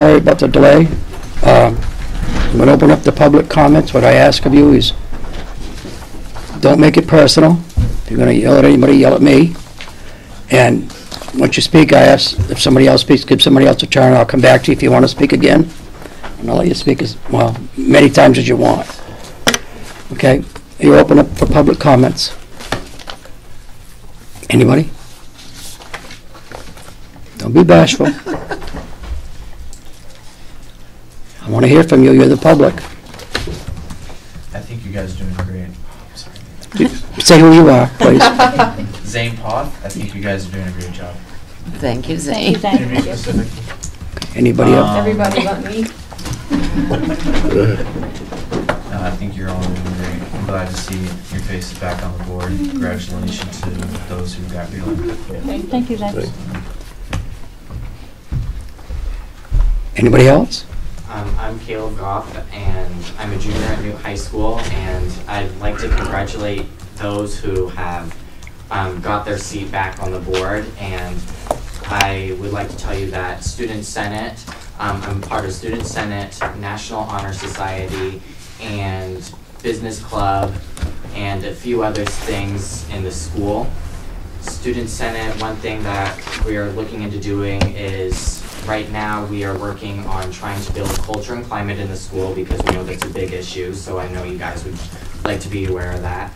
Sorry about the delay. I'm going to open up the public comments. What I ask of you is don't make it personal. If you're going to yell at anybody, yell at me. And once you speak, I ask if somebody else speaks, give somebody else a turn. I'll come back to you if you want to speak again. And I'll let you speak as well, many times as you want. Okay? You're open up for public comments. Anybody? Don't be bashful. I want to hear from you. You're the public. I think you guys are doing great. Sorry. Say who you are, please. Zane Poth, I think you guys are doing a great job. Thank you, Zane. Any specific? Anybody else? Everybody but me. I think you're all doing great. I'm glad to see your faces back on the board. Congratulations to those who got reelected. Okay, thank you, Zane. Anybody else? I'm Caleb Goff, and I'm a junior at Newt High School, and I'd like to congratulate those who have got their seat back on the board, and I would like to tell you that Student Senate, I'm part of Student Senate, National Honor Society, and Business Club, and a few other things in the school. Student Senate, one thing that we are looking into doing is right now we are working on trying to build culture and climate in the school because we know that's a big issue, so I know you guys would like to be aware of that.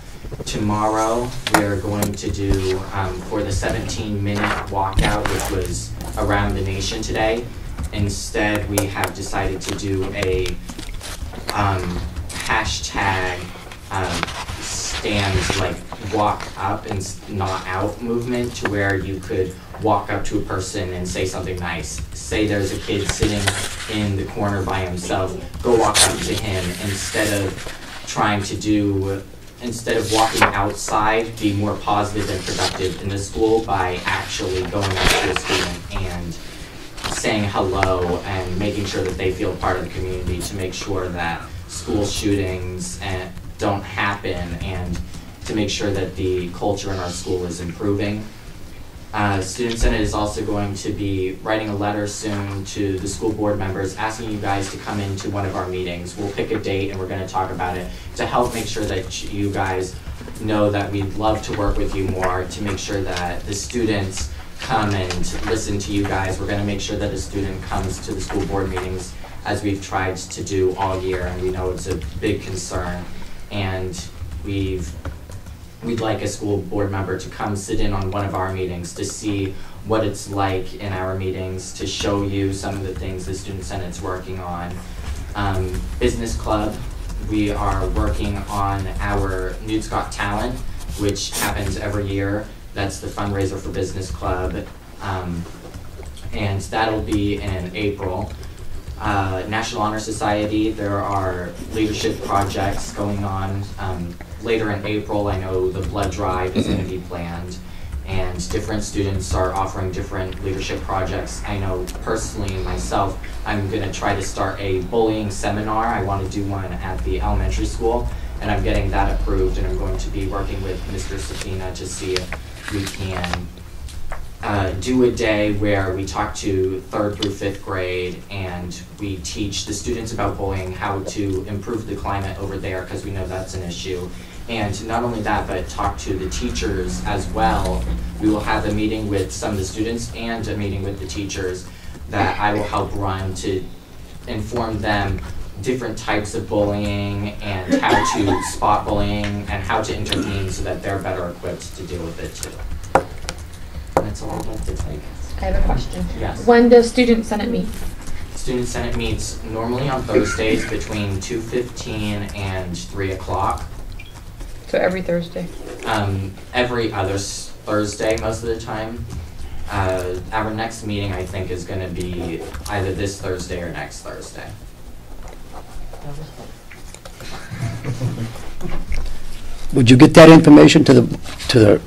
Tomorrow we are going to do, for the 17-minute walkout, which was around the nation today, instead we have decided to do a hashtag stand, like walk up and not out movement, to where you could walk up to a person and say something nice. Say there's a kid sitting in the corner by himself, go walk up to him instead of walking outside, be more positive and productive in the school by actually going up to a student and saying hello and making sure that they feel part of the community, to make sure that school shootings don't happen, and to make sure that the culture in our school is improving. Student Senate is also going to be writing a letter soon to the school board members asking you guys to come into one of our meetings. We'll pick a date and we're going to talk about it to help make sure that you guys know that we'd love to work with you more, to make sure that the students come and listen to you guys. We're going to make sure that a student comes to the school board meetings, as we've tried to do all year, and we know it's a big concern. And we'd like a school board member to come sit in on one of our meetings to see what it's like in our meetings, to show you some of the things the Student Senate's working on. Business Club, we are working on our Newt's Got Talent, which happens every year. That's the fundraiser for Business Club, and that'll be in April. National Honor Society, there are leadership projects going on. Later in April, I know the blood drive is going to be planned, and different students are offering different leadership projects. I know personally myself, I'm going to try to start a bullying seminar. I want to do one at the elementary school, and I'm getting that approved, and I'm going to be working with Mr. Safina to see if we can do a day where we talk to 3rd through 5th grade, and we teach the students about bullying, how to improve the climate over there, because we know that's an issue. And not only that, but talk to the teachers as well. We will have a meeting with some of the students and a meeting with the teachers that I will help run to inform them different types of bullying and how to spot bullying and how to intervene so that they're better equipped to deal with it too. That's all I'd like to take. I have a question. Yes. When does Student Senate meet? Student Senate meets normally on Thursdays between 2:15 and 3 o'clock. So every Thursday? Every other Thursday most of the time. Our next meeting, I think, is going to be either this Thursday or next Thursday. Would you get that information to the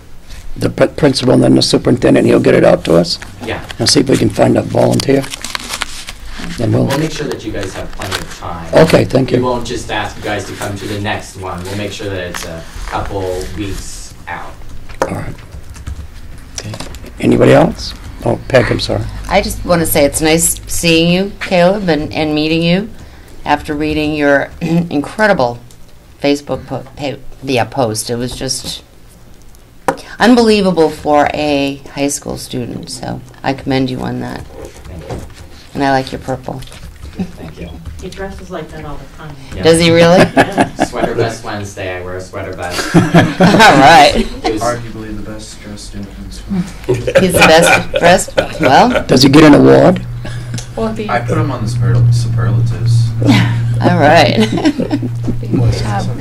principal and then the superintendent, and he'll get it out to us? Yeah. And see if we can find a volunteer. Then We'll make sure that you guys have plenty of time. Okay, thank you. We won't just ask you guys to come to the next one. We'll make sure that it's a couple weeks out. All right. Okay. Anybody else? Oh, Peg, I'm sorry. I just want to say it's nice seeing you, Caleb, and meeting you after reading your incredible Facebook post. It was just unbelievable for a high school student, so I commend you on that. Thank you. And I like your purple. Thank you. He dresses like that all the time. Yeah. Does he really? Yeah. Sweater vest Wednesday, I wear a sweater vest. All right. It was, Arguably the best dressed student in school. He's the best dressed. Well, Does he get an award? Well, the, I put him on the superlatives. all right.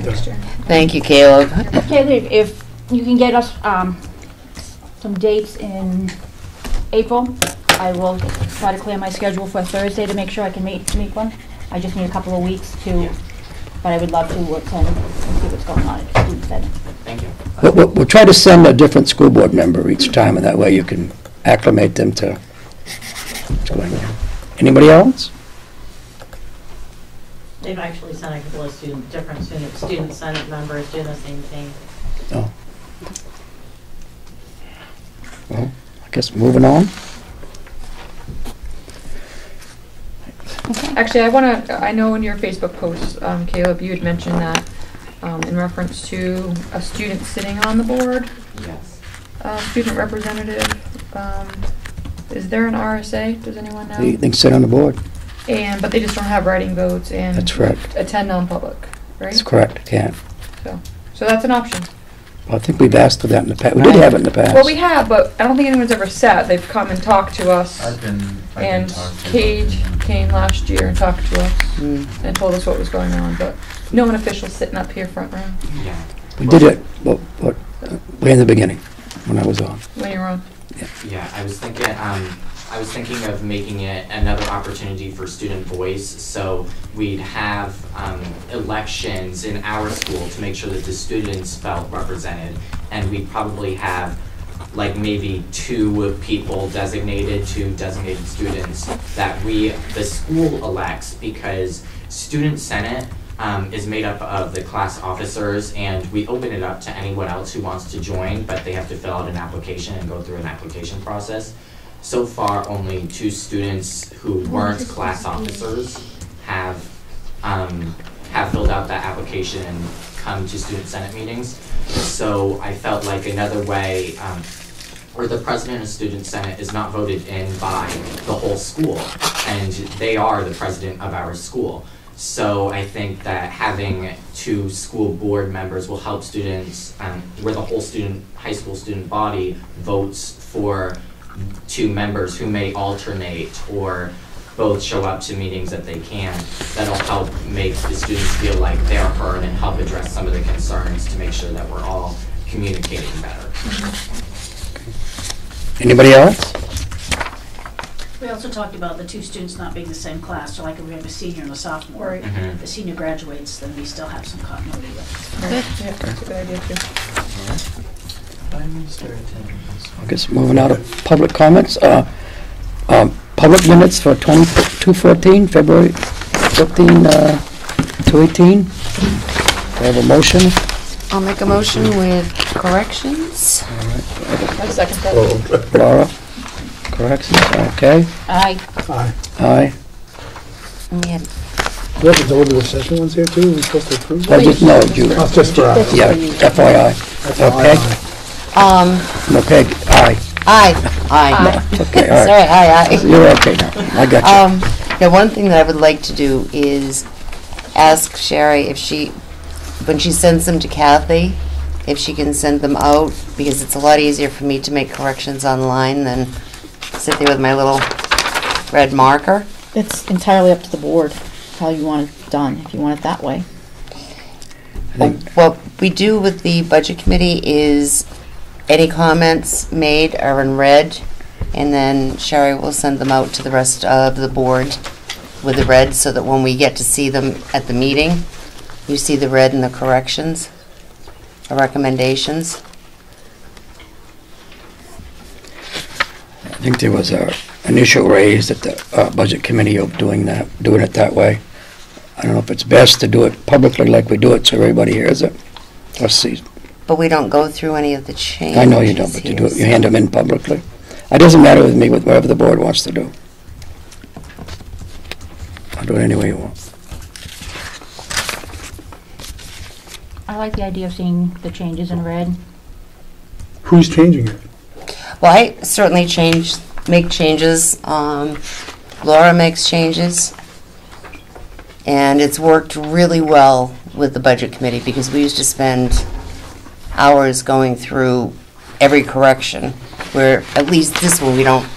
next year. Thank you, Caleb. Caleb, if you can get us some dates in April, I will try to clear my schedule for Thursday to make sure I can make one. I just need a couple of weeks to, but I would love to attend and see what's going on at the student center. thank you. We'll try to send a different school board member each time, and that way you can acclimate them to what's going on. Anybody else? They've actually sent a couple of different student senate members doing the same thing. Oh. Well, I guess moving on. Actually, I know in your Facebook post, Caleb, you had mentioned that in reference to a student sitting on the board, Yes. student representative. Is there an RSA? Does anyone know? They can sit on the board. But they just don't have writing votes and That's correct. attend non-public, right? That's correct, can't. So that's an option. I think we've asked for that in the past. We did have it in the past. Well, we have, but I don't think anyone's ever sat. They've come and talked to us. I've been And talked to. Cage came last year and talked to us Mm. and told us what was going on, but no one official sitting up here front row Yeah. We did it, way in the beginning, when I was on. when you were on. Yeah, I was thinking of making it another opportunity for student voice, so we'd have elections in our school to make sure that the students felt represented, and we'd probably have like maybe two designated students that the school elects, because student senate is made up of the class officers, and we open it up to anyone else who wants to join, but they have to fill out an application and go through an application process. So far, only 2 students who weren't class officers have filled out that application and come to student senate meetings. So I felt like another way, where the president of student senate is not voted in by the whole school, and they are the president of our school. So I think that having 2 school board members will help students, where the whole high school student body votes for 2 members who may alternate or both show up to meetings that they can. That'll help make the students feel like they're heard and help address some of the concerns to make sure that we're all communicating better. Anybody else? We also talked about the 2 students not being the same class, so like if we have a senior and a sophomore. Right. Mhm. If the senior graduates, then we still have some continuity with it. Yeah, that's a good idea too. I guess moving out of public comments, public minutes for 2/14, February 15, 2/18. Do I have a motion? I'll make a motion with corrections. I second that. Laura? Corrections, okay. Aye. Aye. And we had Do we have the deliberative session ones here too? We're supposed to approve? I just know, you, Oh, just for us. yeah, FYI. Okay, okay, aye. Aye. Okay, all right. Sorry, aye. You're okay now, I got you. Now, one thing that I would like to do is ask Sherry if when she sends them to Kathy, if she can send them out, because it's a lot easier for me to make corrections online than sit there with my little red marker. It's entirely up to the board, how you want it done, if you want it that way. I think- What we do with the budget committee is any comments made are in red, and then Sherry will send them out to the rest of the board with the red, so that when we get to see them at the meeting, you see the red and the corrections, the recommendations. I think there was an issue raised at the budget committee of doing it that way. I don't know if it's best to do it publicly like we do it so everybody hears it. Let's see. But we don't go through any of the changes. I know you don't, but you do it, you hand them in publicly. It doesn't matter with me, with whatever the board wants to do. I'll do it any way you want. I like the idea of seeing the changes in red. Who's changing it? Well, I certainly make changes. Laura makes changes. And it's worked really well with the budget committee because we used to spend hours going through every correction, where at least this one we don't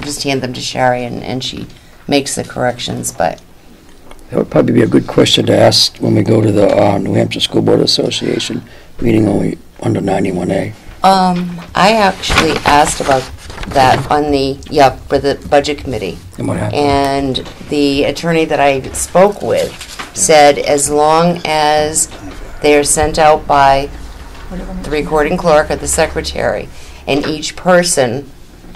just hand them to Sherry and she makes the corrections, but That would probably be a good question to ask when we go to the New Hampshire School Board Association meeting only under 91A. I actually asked about that on the, for the budget committee. And what happened? And the attorney that I spoke with said as long as they are sent out by the recording clerk or the secretary, and each person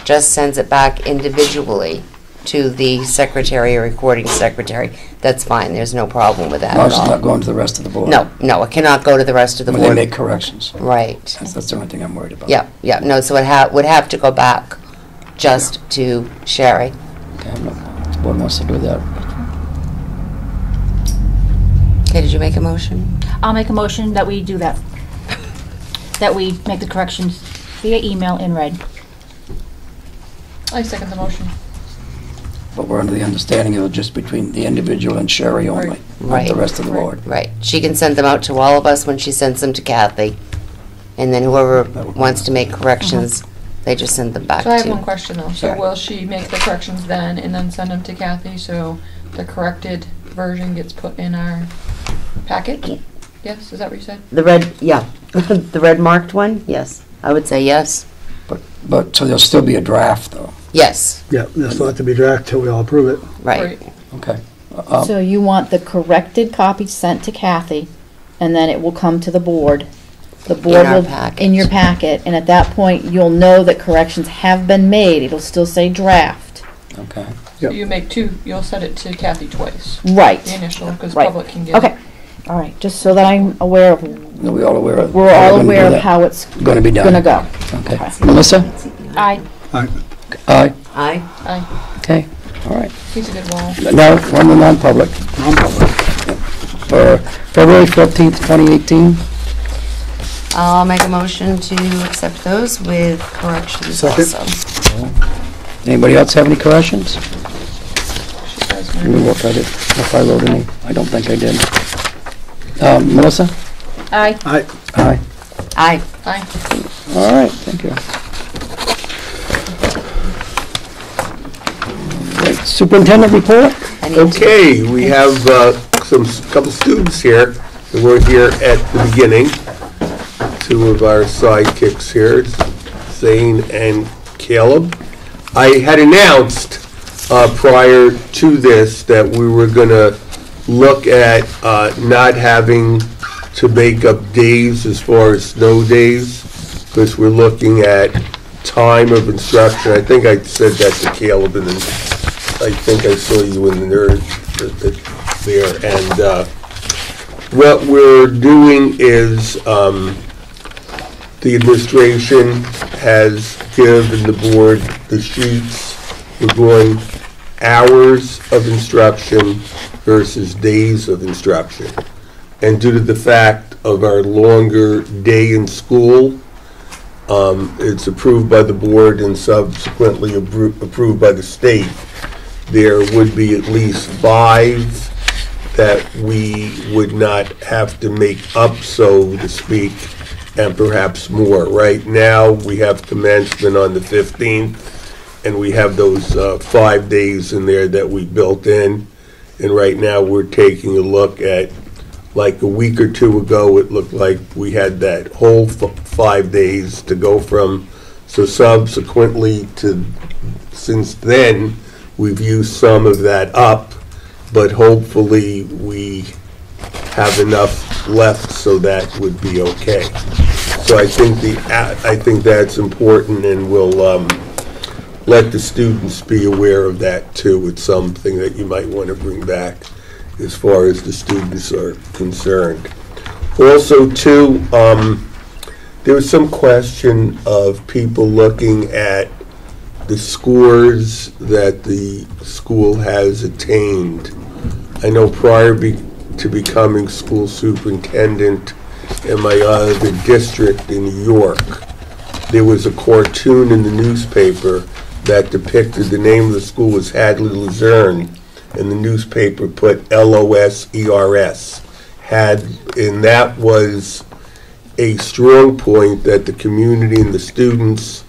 just sends it back individually to the secretary or recording secretary, that's fine. There's no problem with that No, at it's not all. going to the rest of the board. No, it cannot go to the rest of the When they board. make corrections. Right. That's the only thing I'm worried about. Yeah, no, so it would have to go back just to Sherry. Okay, the board wants to do that. Okay, did you make a motion? I'll make a motion that we do that. That we make the corrections via email in red. I second the motion. But we're under the understanding it was just between the individual and Sherry only, not Right. the rest of the board. Right. She can send them out to all of us when she sends them to Kathy. And then whoever wants to make corrections, they just send them back So I have one to. question though. So Sure. will she make the corrections then and then send them to Kathy so the corrected version gets put in our packet? Yes, is that what you said? The red, the red marked one? Yes. I would say yes. But, so there'll still be a draft, though. Yes, Yeah, that's not to be dragged till we all approve it. right. Okay. So you want the corrected copy sent to Kathy, and then it will come to the board. The board our will, packet. in your packet, and at that point, you'll know that corrections have been made. It'll still say draft. Okay. So Yep. you make two, you'll send it to Kathy twice. Right. The initial, because Right. public can get it. Okay. All right, just so that I'm aware of, Are we all aware of? we're all gonna do aware of that? how it's Gonna be done. gonna go. Okay. Okay. Melissa? Aye. Aye. Aye. Aye. Okay, all right. He's a good wall. Now, from the non-public, Non-public. for February 15th, 2018. I'll make a motion to accept those with corrections Second. also. Anybody else have any corrections? She says Let me look at it, if I wrote any. I don't think I did. Melissa? Aye. Aye. Aye. Aye. Aye. All right, thank you. Right, Superintendent report? I need to- Okay, we have couple students here that were here at the beginning. Two of our sidekicks here, Zane and Caleb. I had announced prior to this that we were going to look at not having to make up days as far as snow days, because we're looking at time of instruction. I think I said that to Caleb, and then I think I saw you in the nerd there. And what we're doing is the administration has given the board the sheets. We're going hours of instruction versus days of instruction. And due to the fact of our longer day in school, it's approved by the board and subsequently approved by the state. There would be at least 5 that we would not have to make up, so to speak, and perhaps more. Right now, we have commencement on the 15th, and we have those 5 days in there that we built in. And right now, we're taking a look at, like a week or two ago, it looked like we had that whole 5 days to go from. So subsequently to, since then, we've used some of that up, but hopefully we have enough left so that would be okay. So I think that's important, and we'll let the students be aware of that too. It's something that you might want to bring back as far as the students are concerned. Also too, there was some question of people looking at the scores that the school has attained. I know prior to becoming school superintendent in my other district in New York, there was a cartoon in the newspaper that depicted the name of the school was Hadley Luzerne, and the newspaper put LOSERS. And that was a strong point that the community and the students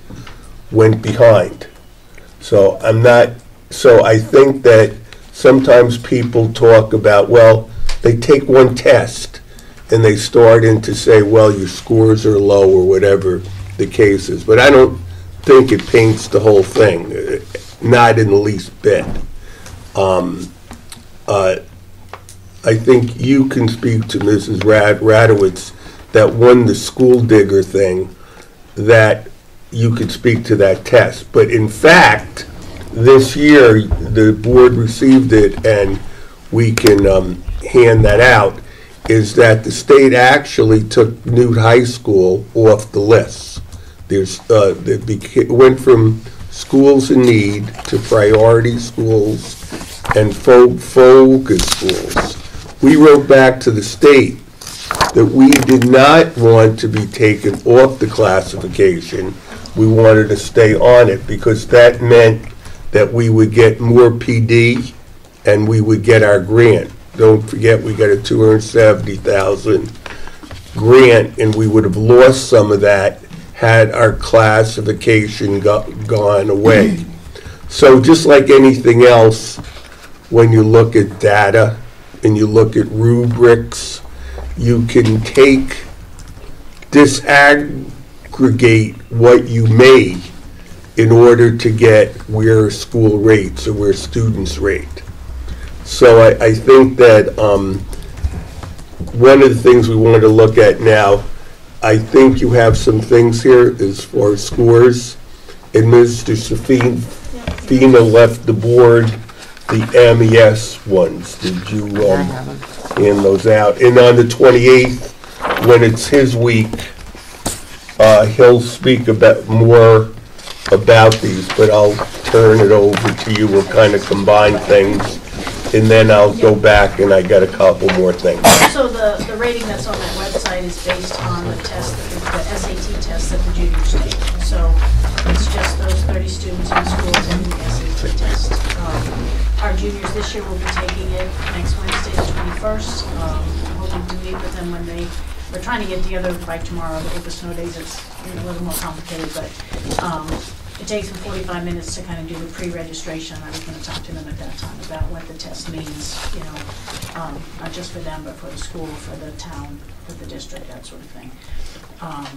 went behind. So I think that sometimes people talk about, well, they take one test and they start into say, well, your scores are low or whatever the case is. But I don't think it paints the whole thing, not in the least bit. I think you can speak to Mrs. Radowitz that won the school digger thing, that you could speak to that test. But in fact, this year, the board received it, and we can hand that out, is that the state actually took Newt High School off the list. It went from schools in need to priority schools and focus schools. We wrote back to the state that we did not want to be taken off the classification. We wanted to stay on it because that meant that we would get more PD and we would get our grant. Don't forget, we got a $270,000 grant, and we would have lost some of that had our classification gone away. So just like anything else, when you look at data and you look at rubrics, you can disaggregate what you may in order to get where school rates or where students rate. So I think that one of the things we wanted to look at now, I think you have some things here as far as scores. And Mr. Safina left the board the MES ones. Did you hand those out? And on the 28th, when it's his week, he'll speak more about these, but I'll turn it over to you. We'll kind of combine things, and then I'll go back and I got a couple more things. So the rating that's on that website is based on the test, the SAT test that the juniors take. So it's just those 30 students in school taking the SAT test. Our juniors this year will be taking it next Wednesday, the 21st. I'm hoping to meet with them when we're trying to get together by tomorrow, but with the snow days it's a little more complicated, but it takes them 45 minutes to kind of do the pre-registration. I was going to talk to them at that time about what the test means, not just for them, but for the school, for the town, for the district, that sort of thing. And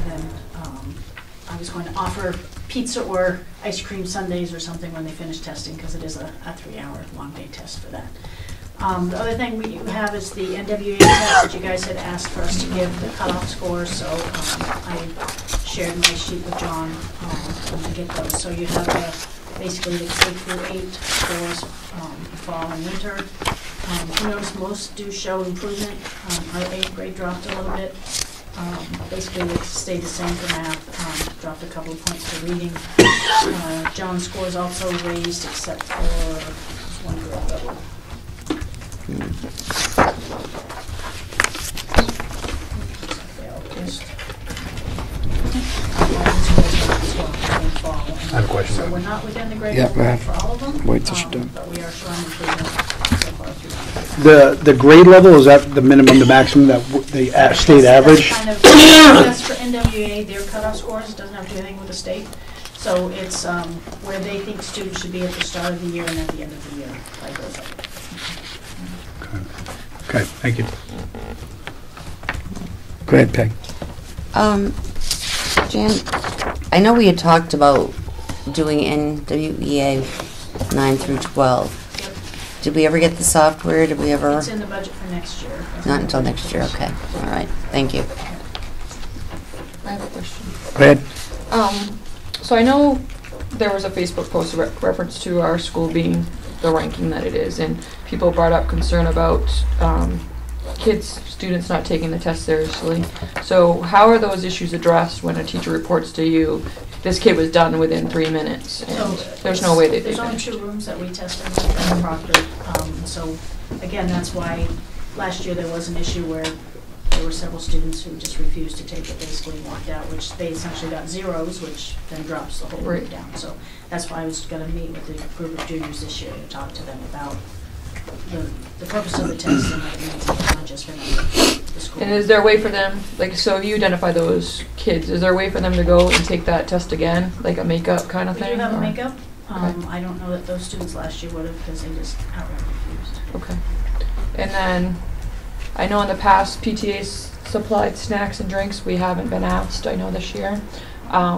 then I was going to offer pizza or ice cream sundaes or something when they finish testing, because it is a 3-hour long day test for that. The other thing we have is the NWA test that you guys had asked for us to give the cutoff scores, so I shared my sheet with John when I get those. So you have basically the K through 8 scores for fall and winter. You notice most do show improvement. Our 8th grade dropped a little bit. Basically it stayed the same for math, dropped a couple of points for reading. John's scores also raised except for one grade level. I have a question. So we're not within the grade Yeah, go ahead. level for all of them. Wait till she's done. But we are showing improvement so far through. The grade level, is that the minimum, the maximum, that the state average? That's kind of, that's for NWA, their cutoff scores. It doesn't have to do anything with the state. So it's where they think students should be at the start of the year and at the end of the year. Like those. Okay, thank you. Go ahead, Peg. Jan, I know we had talked about doing NWEA 9 through 12. Yep. Did we ever get the software? Did we ever? It's in the budget for next year. Not until next year, okay. All right, thank you. I have a question. Go ahead. So I know there was a Facebook post reference to our school being the ranking that it is, and people brought up concern about students not taking the test seriously. So how are those issues addressed when a teacher reports to you, this kid was done within 3 minutes, and there's no way they'd be There's only finished. 2 rooms that we tested in Proctor. So again, that's why last year there was an issue where there were several students who just refused to take it, basically walked out, which they essentially got zeros, which then drops the whole group Right. down. So that's why I was going to meet with the group of juniors this year to talk to them about the purpose of the test and what it means, not just for the school. And is there a way for them, like, so if you identify those kids, is there a way for them to go and take that test again, like a makeup kind of We thing? do have a or- makeup. Okay. I don't know that those students last year would have, because they just outright refused. Okay. And then, I know in the past, PTA's supplied snacks and drinks. We haven't been asked, I know, this year. I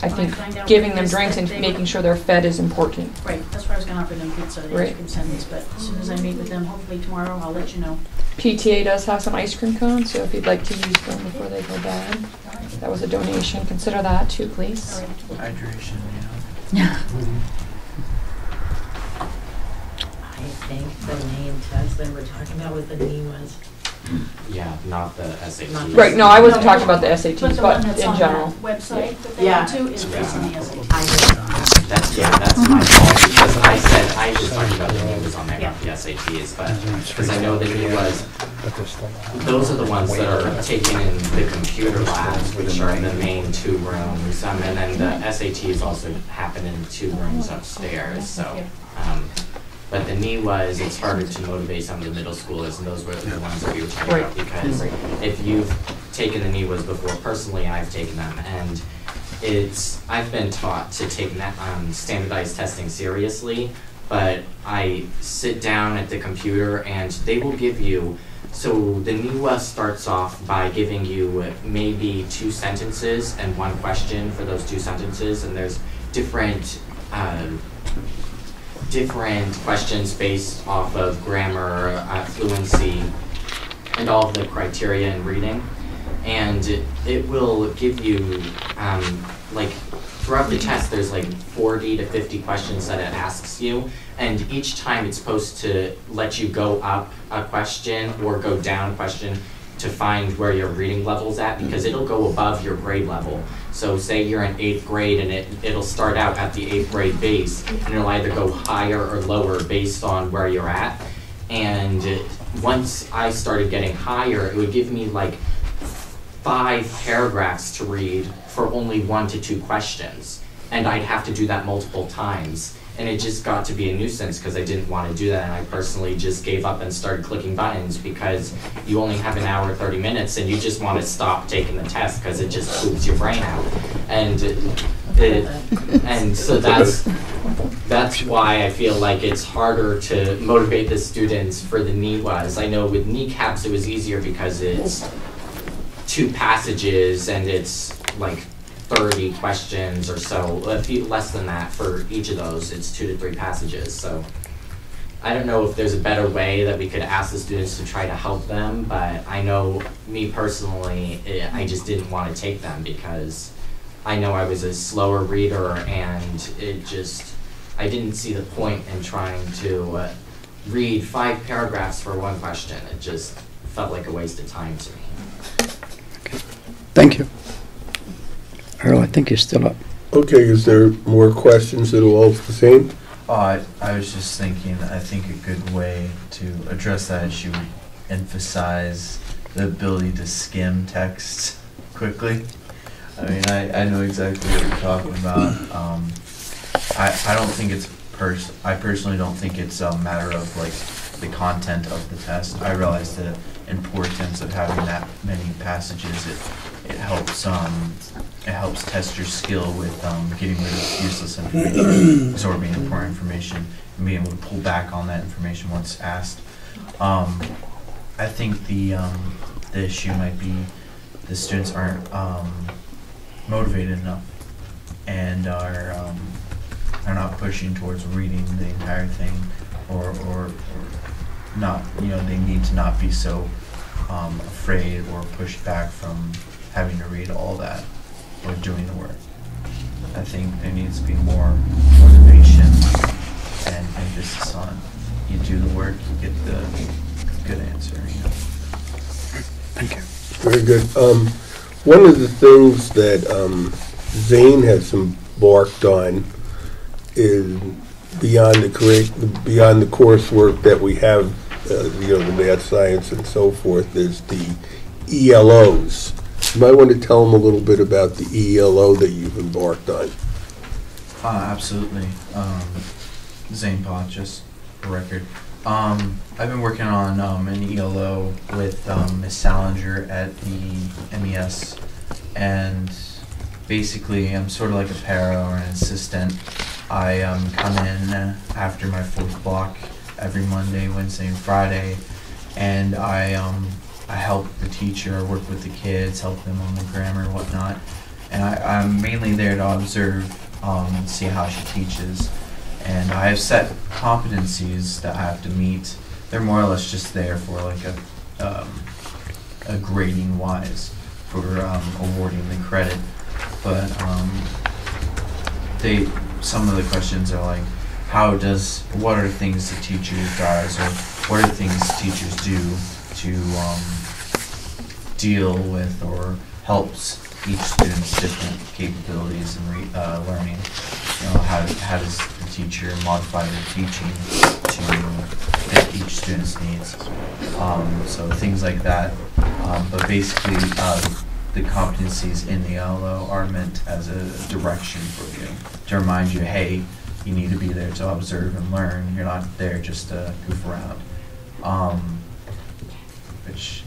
When I think find out giving what it them is drinks that and they making would- sure they're fed is important. Right, that's why I was going to offer them pizza, they Right. can send these, but as soon as I meet with them, hopefully tomorrow, I'll let you know. PTA does have some ice cream cones, so if you'd like to use them before they go bad. That was a donation. Consider that too, please. All right. Hydration, I think the main test that we're talking about with the knee was. Yeah, not the SAT. Right, no, I wasn't talking about the But SATs, the but one that's in on general. that website that they Yeah. went to is based on the SAT. That's my fault, because I said, I was talking about the knee was on there, not the Yeah. SATs, but, because I know the knee was, those are the ones that are taken in the computer labs, which are in the main 2 rooms, and then the SATs also happen in 2 rooms upstairs, so. But the knee was, it's harder to motivate some of the middle schoolers, and those were the ones that we were talking about, because if you've taken the knee was before, personally, I've taken them, and I've been taught to take standardized testing seriously, but I sit down at the computer and they will give you, so the NEWA starts off by giving you maybe 2 sentences and 1 question for those 2 sentences, and there's different questions based off of grammar, fluency, and all of the criteria in reading. And it will give you, like, throughout the test, there's like 40 to 50 questions that it asks you, and each time it's supposed to let you go up a question or go down a question to find where your reading level's at, because it'll go above your grade level. So say you're in 8th grade and it'll start out at the 8th grade base, and it'll either go higher or lower based on where you're at. And once I started getting higher, it would give me like 5 paragraphs to read for only 1 to 2 questions. And I'd have to do that multiple times. And it just got to be a nuisance because I didn't want to do that, and I personally just gave up and started clicking buttons, because you only have an hour 30 minutes and you just want to stop taking the test because it just poops your brain out. And so that's why I feel like it's harder to motivate the students for the NEWAs. I know with kneecaps it was easier because it's 2 passages and it's like 30 questions or so, a few less than that for each of those. It's 2 to 3 passages. So I don't know if there's a better way that we could ask the students to try to help them, but I know me personally, I just didn't want to take them because I know I was a slower reader, and I didn't see the point in trying to read 5 paragraphs for 1 question. It just felt like a waste of time to me. Okay. Thank you. Earl, I think you're still up. Okay, is there more questions that are all the same? I was just thinking, I think a good way to address that issue would emphasize the ability to skim text quickly. I mean, I know exactly what you're talking about. I don't think I personally don't think it's a matter of like the content of the test. I realize the importance of having that many passages. It helps test your skill with getting rid of useless information, absorbing important information, and being able to pull back on that information once asked. I think the issue might be the students aren't motivated enough and are not pushing towards reading the entire thing, or not. They need to not be so afraid or pushed back from having to read all that or doing the work. I think there needs to be more motivation and emphasis on you do the work, you get the good answer. Thank you. Very good. One of the things that Zane has embarked on is beyond the coursework that we have, the math, science, and so forth, is the ELOs. You might want to tell them a little bit about the ELO that you've embarked on. Absolutely. Zane Pot, just for record. I've been working on an ELO with Miss Salinger at the MES, and basically I'm sort of like a para or an assistant. I come in after my 4th block every Monday, Wednesday, and Friday, and I help the teacher, work with the kids, help them on the grammar and whatnot. And I'm mainly there to observe and see how she teaches. And I have set competencies that I have to meet. They're more or less just there for like a grading wise for awarding the credit. But some of the questions are like, what are things the teacher does, or what are things teachers do to deal with or helps each student's different capabilities and learning. How does the teacher modify their teaching to fit each student's needs? So things like that. But basically, the competencies in the ELO are meant as a direction for you, to remind you, hey, you need to be there to observe and learn. You're not there just to goof around. Which,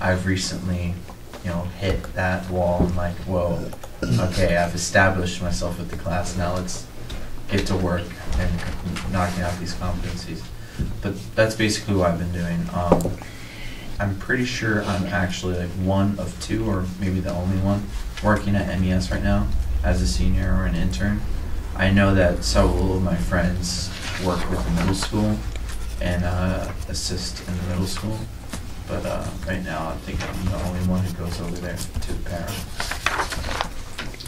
I've recently, hit that wall and like, whoa, okay, I've established myself with the class, now let's get to work and knocking out these competencies. But that's basically what I've been doing. I'm pretty sure I'm actually like one of 2, or maybe the only one, working at MES right now as a senior or an intern. I know that several of my friends work with the middle school and assist in the middle school. But right now, I think I'm the only one who goes over there to the para.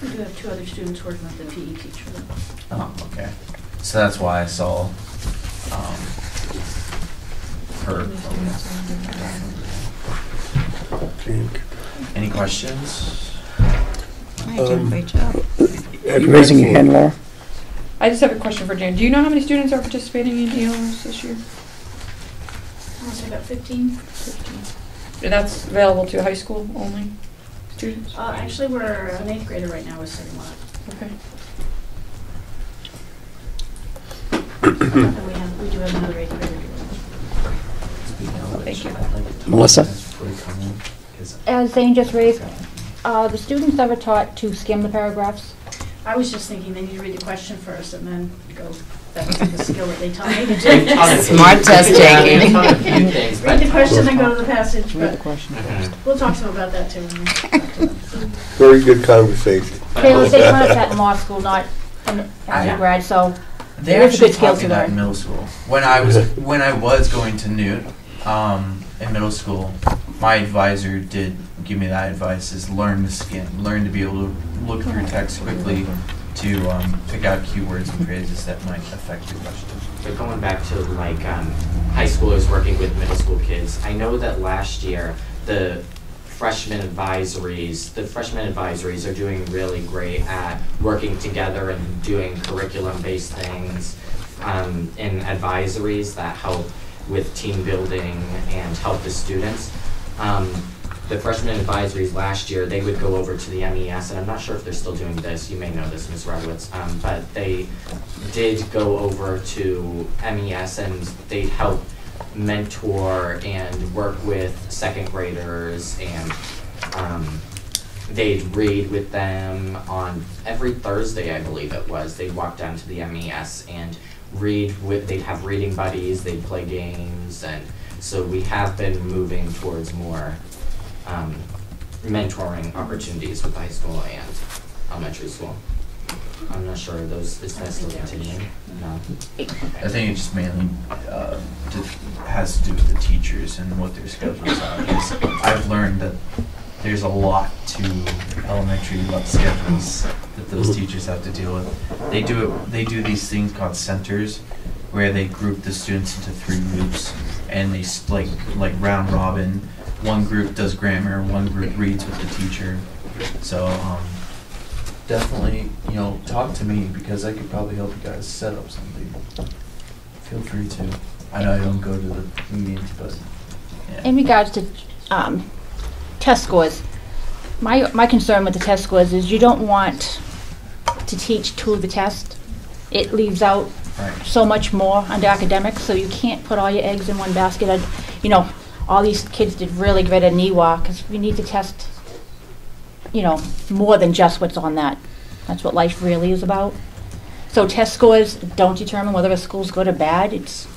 We do have 2 other students working with the PE teacher. Oh, okay. So that's why I saw her. Any questions? You're doing a great job. Are you raising your hand, Laura? I just have a question for Jan. Do you know how many students are participating in ELOs this year? I want to say about 15. 15. And that's available to high school only students? Actually, we're an 8th grader right now. We're setting one up. Okay. And we do have another 8th grader. Thank you. Melissa? As Zane just raised, the students ever taught to skim the paragraphs? I was just thinking they need to read the question first and then go back to the skill that they taught me to They've taught us- Smart test taking. They've taught a few things, Read the but- question and go to the passage, Read the but question Mhm. first. we'll talk to them about that too. Very good conversation. Taylor, they learn that in law school, not in undergrad, so They It is a actually good skill taught me to that learn. in middle school. When I was going to Newt in middle school, my advisor did give me that advice: is learn the skim, learn to be able to look through text quickly to pick out keywords and phrases that might affect the question. But going back to like high schoolers working with middle school kids, I know that last year the freshman advisories are doing really great at working together and doing curriculum-based things in advisories that help with team building and help the students. The freshman advisories last year, they would go over to the MES, and I'm not sure if they're still doing this, you may know this, Ms. Radowitz, but they did go over to MES and they'd help mentor and work with 2nd graders, and they'd read with them on every Thursday, I believe it was. They'd walk down to the MES and they'd have reading buddies, they'd play games, and so we have been moving towards more mentoring opportunities with high school and elementary school. I'm not sure is that still continuing? No. I think it just mainly has to do with the teachers and what their schedules are. Because I've learned that there's a lot to elementary schedules that those teachers have to deal with. They do these things called centers, where they group the students into 3 groups, and they like round robin. One group does grammar, one group reads with the teacher. So definitely, talk to me, because I could probably help you guys set up something. Feel free to. I know I don't go to the meetings, but yeah. In regards to test scores, my concern with the test scores is you don't want to teach to the test. It leaves out so much more under academics, so you can't put all your eggs in one basket. All these kids did really great at NEWA, because we need to test, more than just what's on that. That's what life really is about. So test scores don't determine whether a school's good or bad. It's,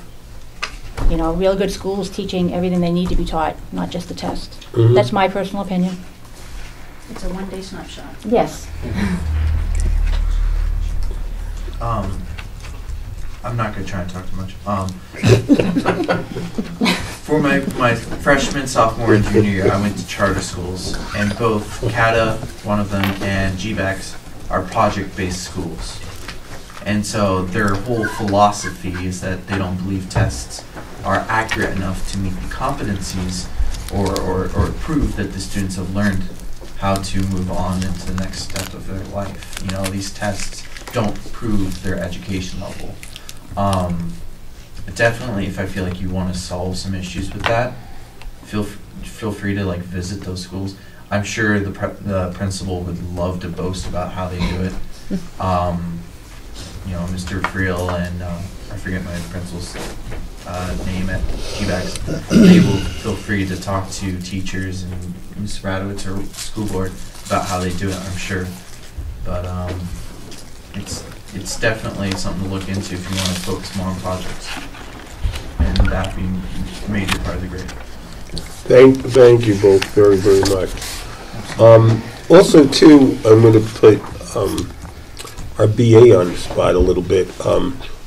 real good schools teaching everything they need to be taught, not just the test. Mhm. That's my personal opinion. It's a one-day snapshot. Yes. I'm not gonna try and talk too much. For my freshman, sophomore, and junior year, I went to charter schools, and both CATA, one of them, and GBEX are project-based schools. And so their whole philosophy is that they don't believe tests are accurate enough to meet the competencies or prove that the students have learned how to move on into the next step of their life. These tests don't prove their education level. But definitely, if I feel like you want to solve some issues with that, feel free to visit those schools. I'm sure the principal would love to boast about how they do it. Mr. Friel and I forget my principal's name at GBEX. They will feel free to talk to teachers and Ms. Radowitz or school board about how they do it, I'm sure. But it's definitely something to look into if you want to focus more on projects, and that being a major part of the grade. Thank you both very, very much. Also, too, I'm going to put our BA on the spot a little bit.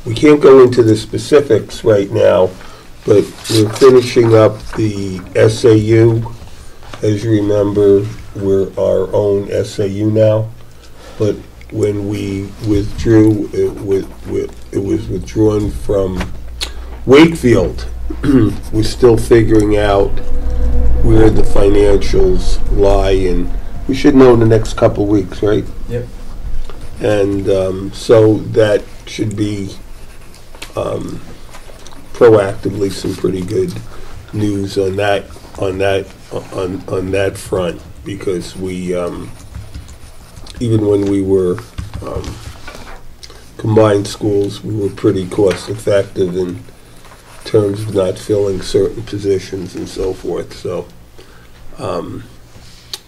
We can't go into the specifics right now, but we're finishing up the SAU. As you remember, we're our own SAU now, but when we withdrew, it was withdrawn from Wakefield. We're still figuring out where the financials lie, and we should know in the next couple of weeks, right? Yep. And so that should be proactively some pretty good news on that front, because we even when we were combined schools, we were pretty cost effective in terms of not filling certain positions and so forth. So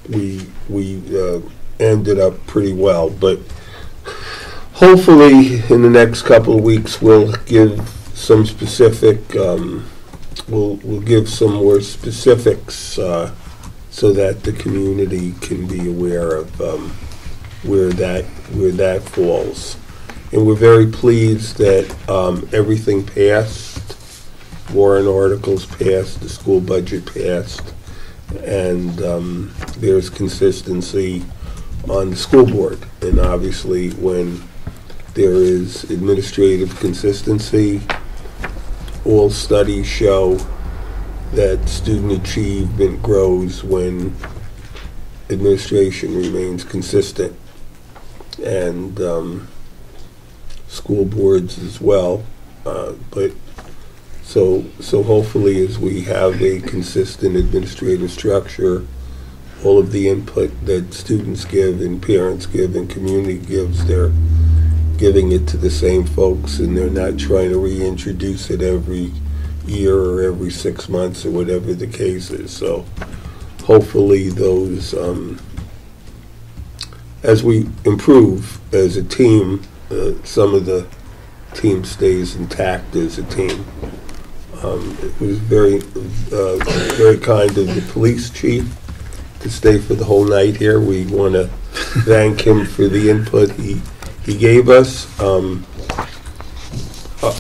we ended up pretty well, but hopefully in the next couple of weeks we'll give some specific we'll give some more specifics so that the community can be aware of where that falls. And we're very pleased that everything passed. Warrant articles passed, the school budget passed, and there's consistency on the school board. And obviously when there is administrative consistency, all studies show that student achievement grows when administration remains consistent, and school boards as well. But so hopefully, as we have a consistent administrative structure, all of the input that students give and parents give and community gives, they're giving it to the same folks, and they're not trying to reintroduce it every year or every 6 months or whatever the case is. So hopefully those, as we improve as a team, some of the team stays intact as a team. It was very kind of the police chief to stay for the whole night here. We want to thank him for the input he gave us.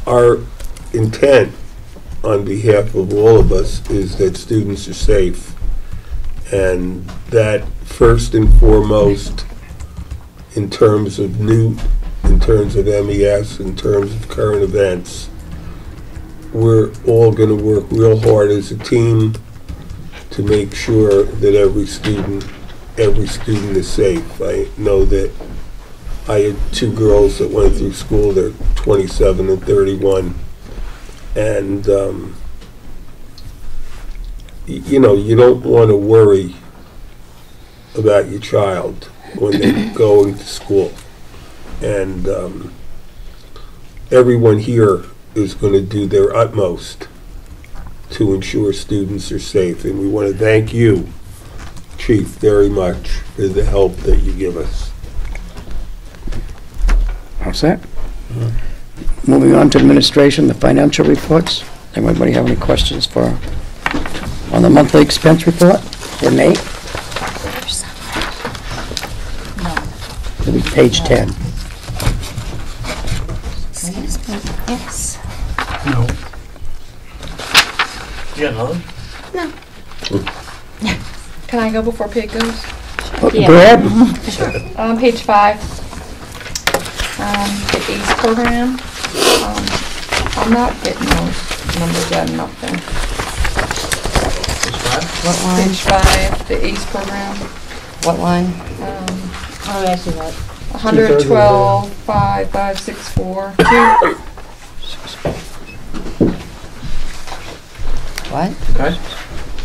Our intent on behalf of all of us is that students are safe, and that first and foremost, in terms of NEWT, in terms of MES, in terms of current events, we're all going to work real hard as a team to make sure that every student is safe. I know that I had two girls that went through school, they're 27 and 31. And, you know, you don't want to worry about your child when they're going to school. And everyone here is going to do their utmost to ensure students are safe. And we want to thank you, Chief, very much for the help that you give us. All set? Moving on to administration, the financial reports. Anybody have any questions for, on the monthly expense report for Nate? It'll be page 10. Excuse me, yes. No. You got another? Can I go before Pete goes? Go ahead. Page 5. The ACE program. I'm not getting those numbers adding up there. What line? Page 5, the ACE program. What line? Oh, I see that. 112,564. What? Okay.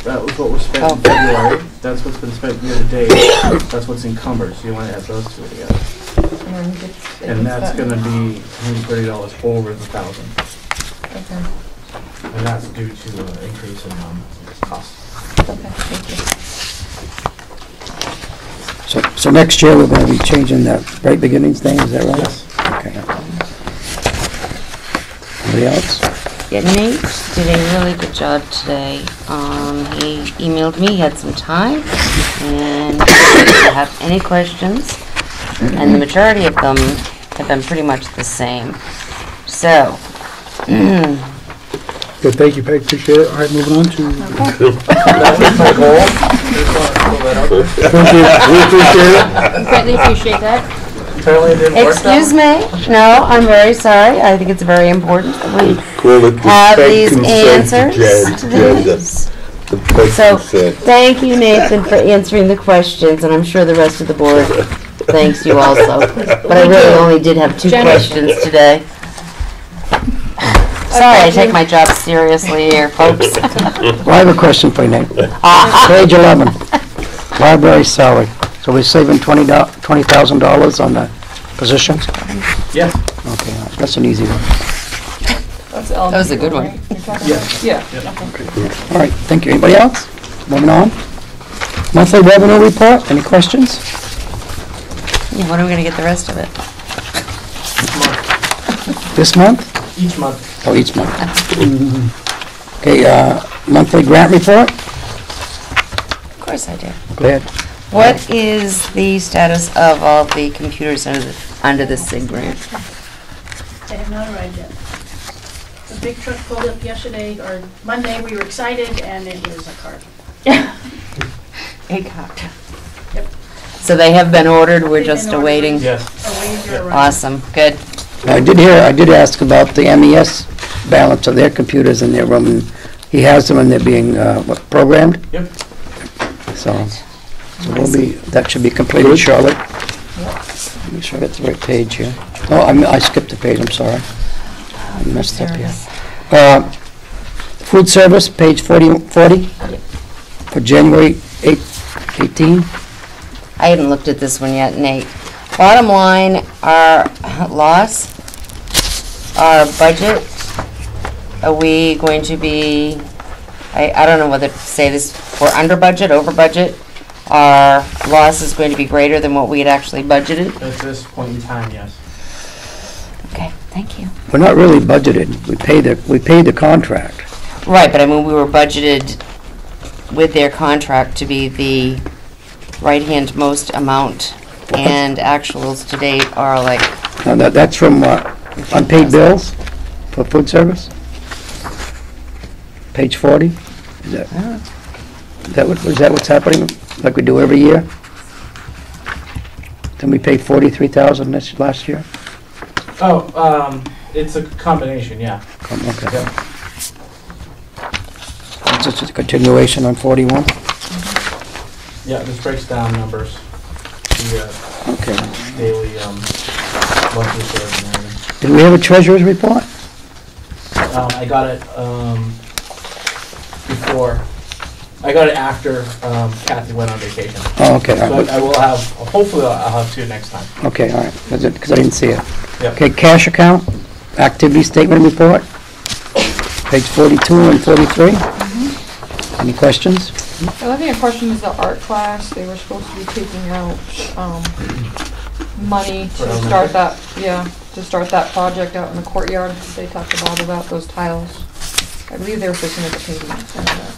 That was what was spent Oh. in February. That's what's been spent year to date. That's what's encumbered, so you want to add those two together. And that's gonna be $130 over the 1,000. Okay. And that's due to increase in cost. Okay, thank you. So next year, we're going to be changing that right beginnings thing, is that right? Yes. Okay. Anybody else? Yeah, Nate did a really good job today. He emailed me, he had some time, and if you have any questions, and the majority of them have been pretty much the same. So, Good, thank you, Peg, appreciate it. All right, moving on to. That was my goal. Just want to throw that out there. Thank you, we appreciate it. Greatly appreciate that. Apparently it didn't work. excuse me, no, I'm very sorry. I think it's very important that we Call it the have peg these consent answers to agenda. this. The peg So, consent. thank you, Nathan, for answering the questions, and I'm sure the rest of the board thanks you also. But I really only did have 2 Jenny. questions today. Sorry, I take my job seriously here, folks. Well, I have a question for you, Nate. Ah, Page 11, library salary. So we're saving $20,000 on the positions? Yes. Okay, that's an easy one. That's That was a good one. right? You're talking Yes. about- Yeah. All right, thank you. Anybody else? Moving on. Monthly revenue report, any questions? yeah, when are we gonna get the rest of it? This month? Each month. Oh, each month. Okay, monthly grant report? Of course I do. Go ahead. What is the status of all the computers under the SIG grant? They have not arrived yet. The big truck pulled up yesterday, or Monday, we were excited, and it was a cart. A cart. So they have been ordered, we're They've just been ordered. awaiting? Yes. Awaiting their arrival. Awesome, good. I did ask about the MES balance of their computers in their room, and he has them and they're being, programmed? Yep. So we'll be, that should be completed shortly. Make sure I got the right page here. Oh, I skipped a page, I'm sorry. I messed up here. Food service, page 40, for January 18. I hadn't looked at this one yet, Nate. Bottom line, our loss, our budget, are we going to be, I don't know whether to say this, we're under budget, over budget? Our loss is going to be greater than what we had actually budgeted? At this point in time, yes. Okay, thank you. We're not really budgeted. We paid the contract. Right, but I mean, we were budgeted with their contract to be the right-hand most amount, and actuals to date are like, Now, that's from unpaid bills for food service? Page 40? Is that what's happening, like we do every year? Then we paid $43,000 last year? Oh, it's a combination, yeah. Okay. Yep. It's just a continuation on 41? Yeah, this breaks down numbers. The Okay. daily Lucky shares and everything. Did we have a treasurer's report? I got it, before, I got it after, Kathy went on vacation. Oh, okay, all So right. I will have, hopefully I'll have two next time. Okay, all right, because I didn't see it. Yep. Okay, cash account, activity statement report, page 42 and 43. Any questions? The only thing I question is the art class. They were supposed to be taking out, money For to elementary? start that, to start that project out in the courtyard. They talked to Bob about those tiles. I believe they were supposed to make a pavement instead of that.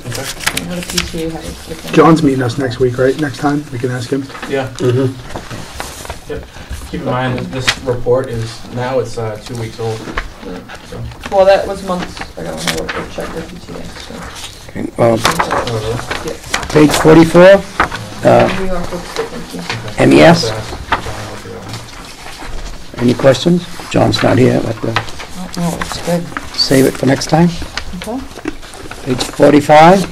Okay. I know the PTA had a different. John's meeting us next week, right? Next time, we can ask him. Yeah. Mhm. Yep. Keep in mind that this report is, now it's 2 weeks old. So, Well, that was months ago when I wrote the check with PTA, so. Okay, oh, really? page 44, New York looks good, thank you. MES, I'll do that one. any questions? John's not here, but Oh, it's good. save it for next time. Okay. Page 45,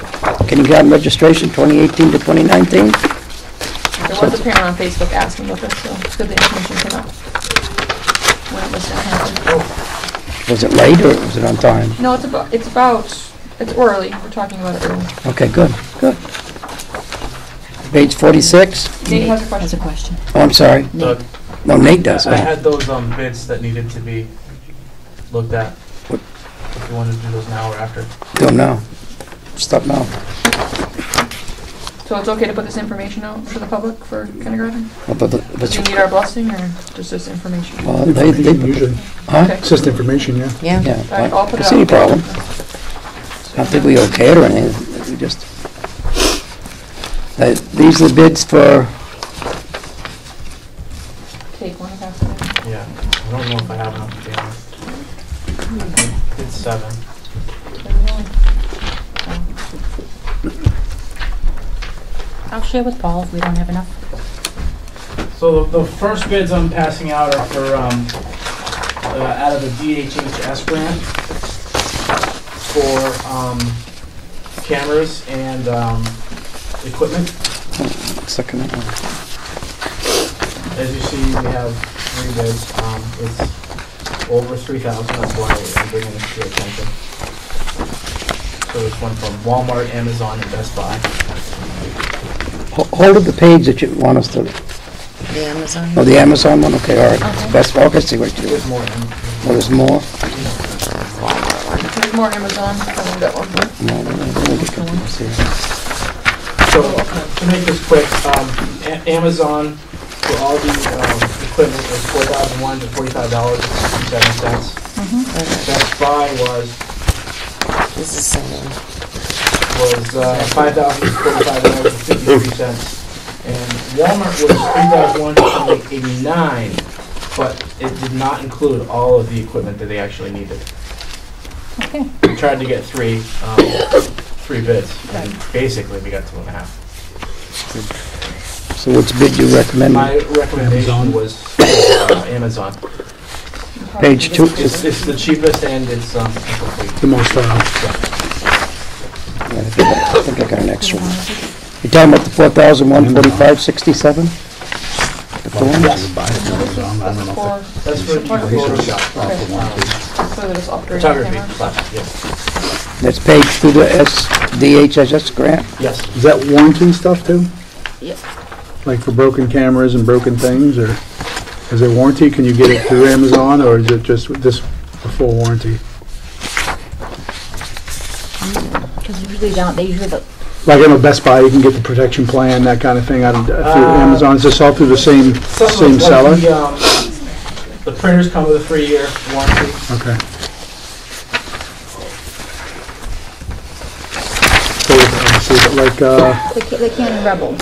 kindergarten registration, 2018 to 2019. There was a parent on Facebook asking about this, so it's good the information came out. When it was gonna happen. Was it late or was it on time? No, it's early. We're talking about it early. Okay, good, good. Page 46, Nate has a That's a question. question. oh, I'm sorry. Doug, No, Nate does. I had those bids that needed to be looked at. What? If you wanted to do those now or after. Don't know. Stop now. So it's okay to put this information out for the public for kindergarten? Well, Do you need our blessing or just this information? well, they, Usually, huh? Okay. it's just information, yeah. Yeah. Yeah, All right, I'll put I it see any out. problem. I don't think we okay it or anything, we just... These are the bids for, Take one and pass it in. Yeah. I don't know if I have enough, to be honest. It's 7. I'll share with Paul if we don't have enough. So the first bids I'm passing out are for, out of the DHHS grant for, cameras and, equipment. second one. As you see, we have 3 bids. It's over 3,000, that's why I'm bringing this to your attention. So it's one from Walmart, Amazon, and Best Buy. Hold up the page that you want us to, The Amazon? oh, the Amazon one, okay, all right. Best, okay, see what you do. There's more. Oh, there's more? There's more Amazon. I want that one. No, let me get confused here. So to make this quick, Amazon for all the equipment was $4,145.67. Best Buy was This is similar. $5,045.53, and Walmart was $3,189, but it did not include all of the equipment that they actually needed. Okay. We tried to get 3 bids, and basically we got 2.5. So which bid you recommend? My recommendation was Amazon. Page 2, It's the cheapest and it's complete. The most, I think I got an extra one. You're talking about the 4,145.67? The form? Yes, For that's for Photoshop. so that it's upgraded Photography cameras. class, yes. That's paid through the DHHS grant? Yes. is that warranty stuff too? Yep. Like for broken cameras and broken things, or is it warranty? Can you get it through Amazon, or is it just this a full warranty? Because usually they usually, Like I know Best Buy, you can get the protection plan, that kind of thing, through Amazon. Is this all through the same Some of seller? The printers come with a 3-year warranty. Okay. So, like, the Canon Rebel.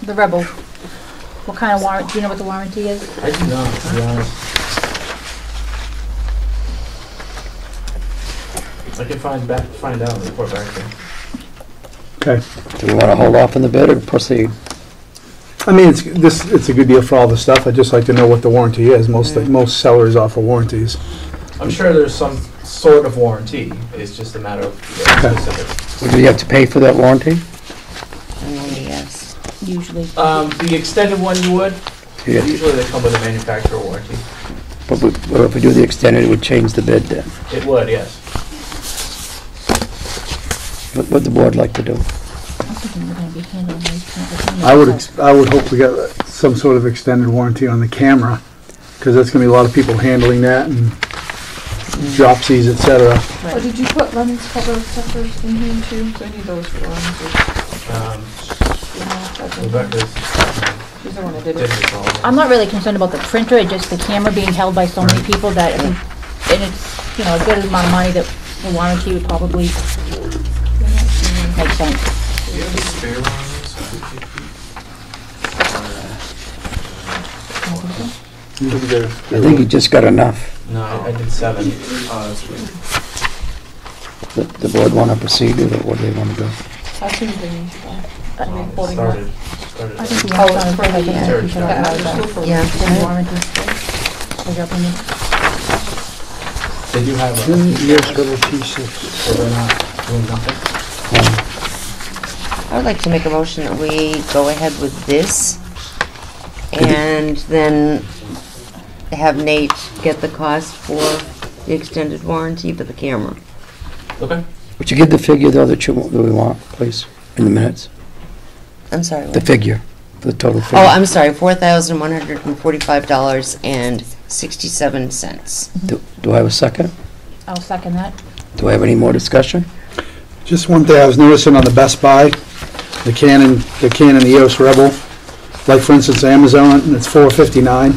The Rebel. What kind of warranty, do you know what the warranty is? I do not, to be honest. I can find out and report back to you. okay. Do we want to hold off on the bid or proceed? I mean, it's a good deal for all the stuff. I'd just like to know what the warranty is. Most sellers offer warranties. I'm sure there's some sort of warranty. It's just a matter of specifics. Do you have to pay for that warranty? Yes. Usually. The extended one you would. Yeah. Usually they come with a manufacturer warranty. But if we do the extended, it would change the bid then. It would, yes. What would the board like to do? I would hope we got some sort of extended warranty on the camera, because that's gonna be a lot of people handling that and dropsies, et cetera. Oh, did you put Lennox cover suffers in here too? So I need those for Rebecca's. She's the one that did did it. it all. I'm not really concerned about the printer, it's just the camera being held by so many people that, and it's, you know, a good amount of money that the warranty would probably make sense. Do you have a spare one of those? I think you just got enough. No, I did 7. Oh, that's weird. The board want to proceed with it, what do they want to do? I think they need to go. I mean, holding Started. I think the Oh, Amazon it's is probably for the, gonna Sure, keep sure. it out of Yeah. the warranty. Is that when you- They do have a, Yes, little T6. so they're not doing nothing. I would like to make a motion that we go ahead with this and then have Nate get the cost for the extended warranty for the camera. Okay. Would you give the figure though that we want, please, in the minutes? I'm sorry, The what? figure, the total figure. Oh, I'm sorry, $4,145.67. Do I have a second? I'll second that. Do I have any more discussion? Just one thing I was noticing on the Best Buy, the Canon EOS Rebel, like for instance Amazon, it's $459.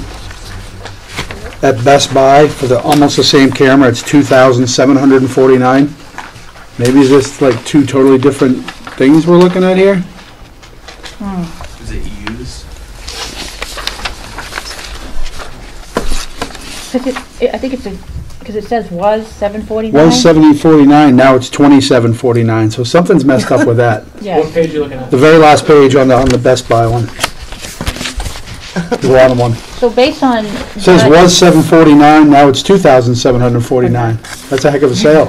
At Best Buy, for almost the same camera, it's $2,749. Maybe it's just like two totally different things we're looking at here? Is it used? I think it's because it says was $749. Was $70.49, now it's $27.49, so something's messed up with that. Yeah. What page are you looking at? The very last page on the Best Buy one. The bottom one. So based on. It says was $749, now it's $2,749. That's a heck of a sale.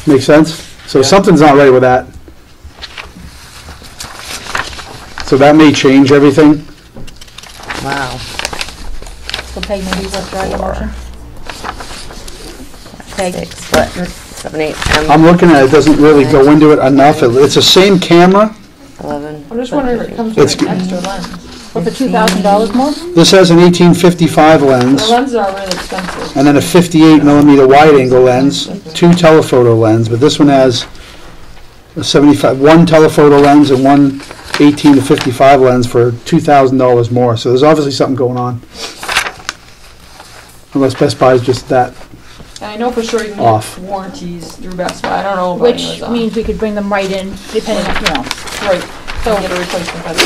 Make sense? So Yeah. something's not right with that. So that may change everything. Wow. So Peg, maybe withdraw your motion? Peg, 6, what, 7, 8, I'm looking at it, doesn't really go into it enough. It's the same camera. 11. I'm just wondering if it comes It's with an extra lens. for $2,000 more? This has an 1855 lens, The lenses are really expensive. and then a 58 millimeter wide angle lens, 2 telephoto lens, but this one has a 75, one telephoto lens and one 18 to 55 lens for $2,000 more. So there's obviously something going on. Unless Best Buy is just that. And I know for sure you can Off. get warranties through Best Buy. I don't know about Which Amazon. means we could bring them right in, depending on, you know. Right. So get a replacement that's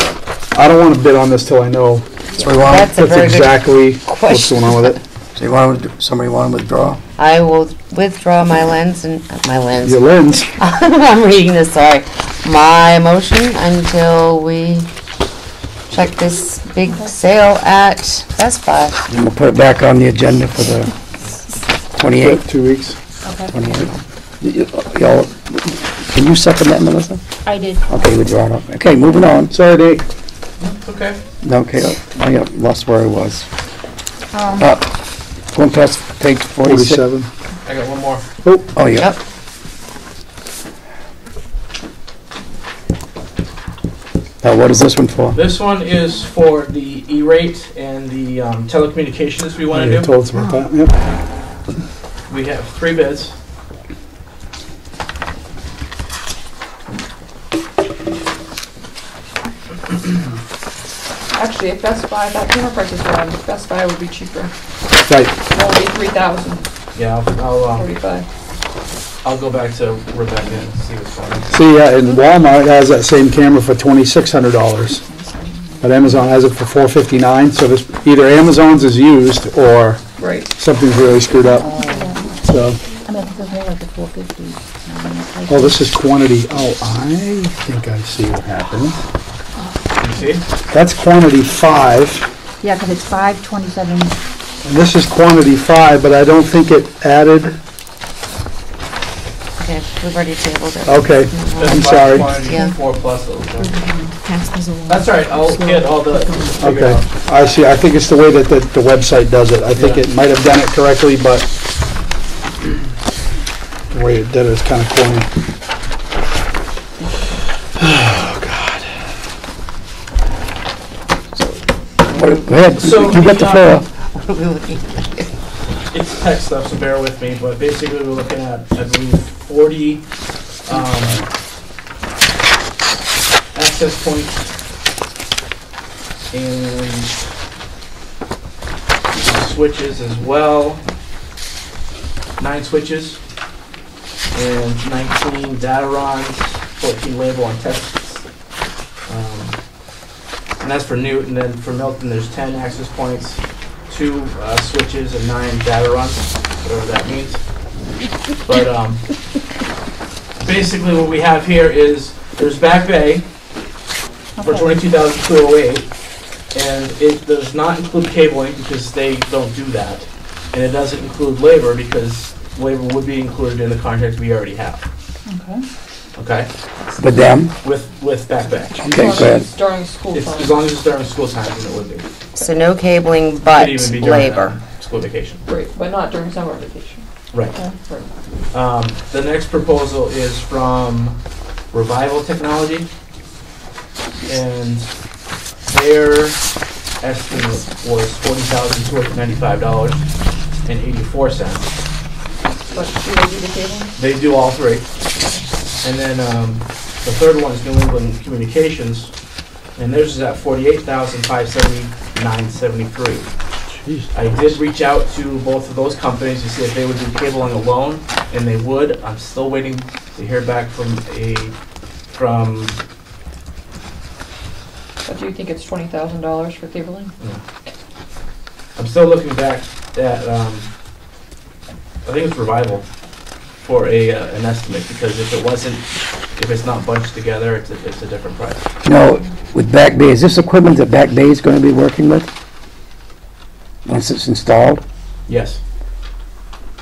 it. I don't want to bid on this till I know So we want, That's a that's very good exactly what's question. going on with it. so you want, somebody want to withdraw? I will withdraw my lens and, my lens. Your lens, I'm reading this, sorry. My motion until we check this big sale at Best Buy. And we'll put it back on the agenda for the 28th. 2 weeks. Okay. 28th. Y'all, can you second that, Melissa? I did. Okay, withdraw it. Okay, moving on. Sorry, Nate. Okay. Okay, I got lost where I was. Um, Going past page 46. 47. I got one more. Oh, yeah. Yep. Now, what is this one for? This one is for the E-rate and the telecommunications we want You to do. told us about that, yep. We have 3 bids. Actually, if Best Buy, that camera price is wrong. Best Buy would be cheaper. Right. Only 3,000, Yeah, I'll 45. I'll go back to Rebecca and see what's going on. See, and Walmart has that same camera for $2,600. But Amazon has it for $459, so this, either Amazon's is used or Right. something's really screwed up. So, I mean, I think there's more like the 450. oh, this is quantity, oh, I think I see what happened. You see? That's quantity 5, Yeah, because it's 527. and this is quantity 5, but I don't think it added, Okay, we've already tabled it. okay, That's I'm by sorry. quantity Yeah. 4 plus. It was, Pass these along. That's all right, I'll get all the, figure Okay, out. I see, I think it's the way that the website does it. I think Yeah. it might have done it correctly, but the way it did it is kind of corny. Oh, God. Go ahead, So, you got the floor. What are we looking at? It's tech stuff, so bear with me, but basically we're looking at, I believe, 40 access points and switches as well. 9 switches and 19 data runs, 14 label and tests. And that's for Newton. And then for Milton, there's 10 access points, 2 switches, and 9 data runs, whatever that means. But basically what we have here is there's Back Bay for $22,208, and it does not include cabling because they don't do that. And it doesn't include labor because labor would be included in the contract we already have. Okay. Okay? With them? With Back Bay. Okay, go ahead. It's during school As time. long as it's during school time, then it would be. So no cabling, but Could even be during labor. school vacation. Right, but not during summer vacation. Right. Okay, right. The next proposal is from Revival Technology, and their estimate was $40,295.84. But do they do the cabling? They do all 3. And then the third one is New England Communications, and theirs is at $48,579.73. I did reach out to both of those companies to see if they would do cabling alone, and they would. I'm still waiting to hear back from But do you think it's $20,000 for cabling? I'm still looking back at, I think it's Revival for an estimate, because if it's not bunched together, it's a different price. No, with Back Bay, is this equipment that Back Bay is going to be working with? Once it's installed? Yes.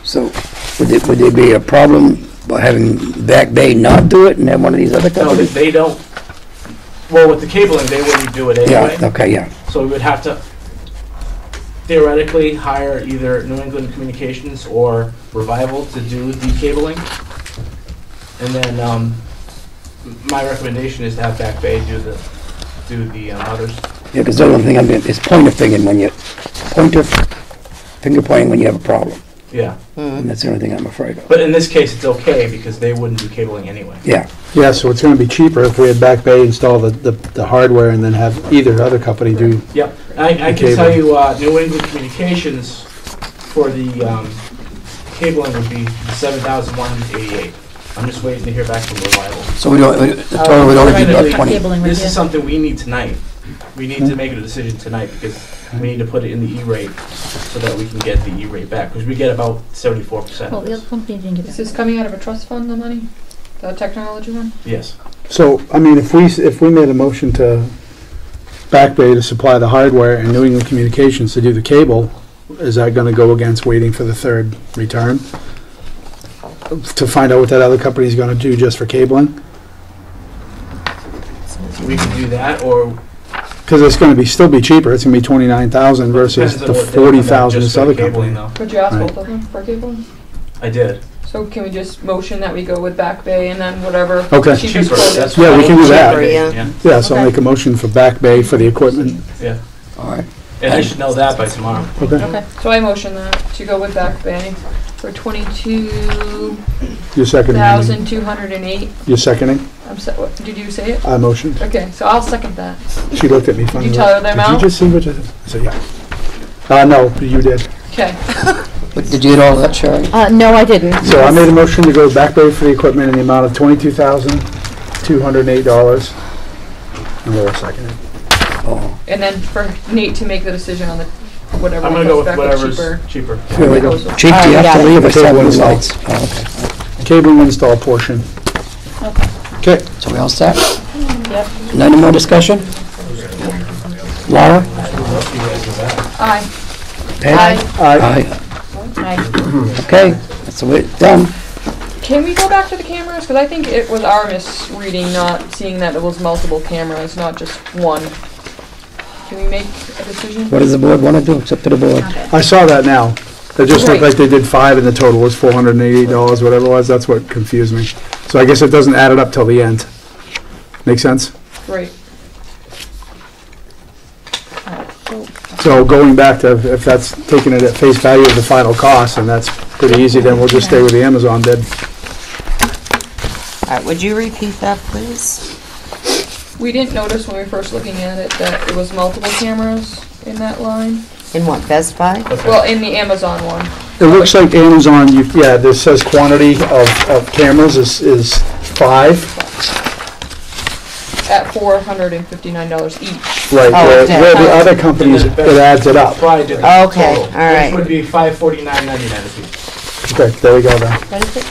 So would there be a problem by having Back Bay not do it and have one of these other No, companies? they don't, well, with the cabling, they wouldn't do it anyway. Yeah, okay, yeah. So we would have to theoretically hire either New England Communications or Revival to do the cabling. And then my recommendation is to have Back Bay do the others. Yeah, because the other thing I'm doing is finger pointing when you have a problem. Yeah. And that's the only thing I'm afraid of. But in this case, it's okay because they wouldn't do cabling anyway. Yeah. Yeah, so it's gonna be cheaper if we had Back Bay install the hardware and then have either other company do. Yep. I can tell you, New England Communications for the cabling would be $7,188. I'm just waiting to hear back from Revival. So the total would only be about 20. Cabling right This here. is something we need tonight. We need to make a decision tonight because we need to put it in the E-rate so that we can get the E-rate back, because we get about 74% Well, of the this. other company didn't get Is that. this coming out of a trust fund, the money? The technology one? Yes. So, I mean, if we made a motion to Back Bay to supply the hardware and New England Communications to do the cable, is that gonna go against waiting for the third return? To find out what that other company's gonna do just for cabling? We can do that, or Because it's gonna still be cheaper, it's gonna be 29,000 versus depends on the what they come back 40,000 just this for the other cabling, company. though. Could you ask Right. both of them for cabling? I did. So can we just motion that we go with Back Bay and then whatever Okay. cheapest Cheaper. quote That's is? Yeah, we can do that. Cheaper, yeah. Yeah, so I'll Okay. make a motion for Back Bay for the equipment. Yeah. All right. And I should know that by tomorrow. Okay, Okay, so I motion that to go with Back Bay for you're seconding. $22,208. You're seconding? What, did you say it? I motioned. Okay, so I'll second that. She looked at me funny. Did you tell her the Did amount? you just see what I said? Yeah. No, you did. Okay. But did you get all that, Sherry? No, I didn't. So I made a motion to go with Back Bay for the equipment in the amount of $22,208. And Laura seconded. Oh, And then for Nate to make the decision on the whatever I'm gonna comes go with back with whatever's cheaper. cheaper. Here we go. Chief, do you have got to it. leave us Okay, having one the install. lights? Oh, okay. Cabling install portion. Okay. So we all set? Yep. None more discussion? Laura? Aye. Ed? Aye. Aye. Aye. Okay, that's the way it's done. can we go back to the cameras? Because I think it was our misreading, not seeing that it was multiple cameras, not just one. Can we make a decision? What does the board want to do? It's up to the board. I saw that now. It just looked Right. like they did 5 and the total was $488, whatever it was. That's what confused me. So I guess it doesn't add it up till the end. Make sense? Right. So going back to, if that's taking it at face value of the final cost, and that's pretty easy, then we'll just stay with the Amazon bid. All right, would you repeat that, please? We didn't notice when we were first looking at it that it was multiple cameras in that line. In what, Best Buy? Well, in the Amazon one. It looks like Amazon, yeah, this says quantity of cameras is 5. At $459 each. Right, Oh, okay. where the other companies, it adds it up. Best Buy did the Okay, total, all right. Which would be $549.99 a piece. Okay, there we go then. What is it?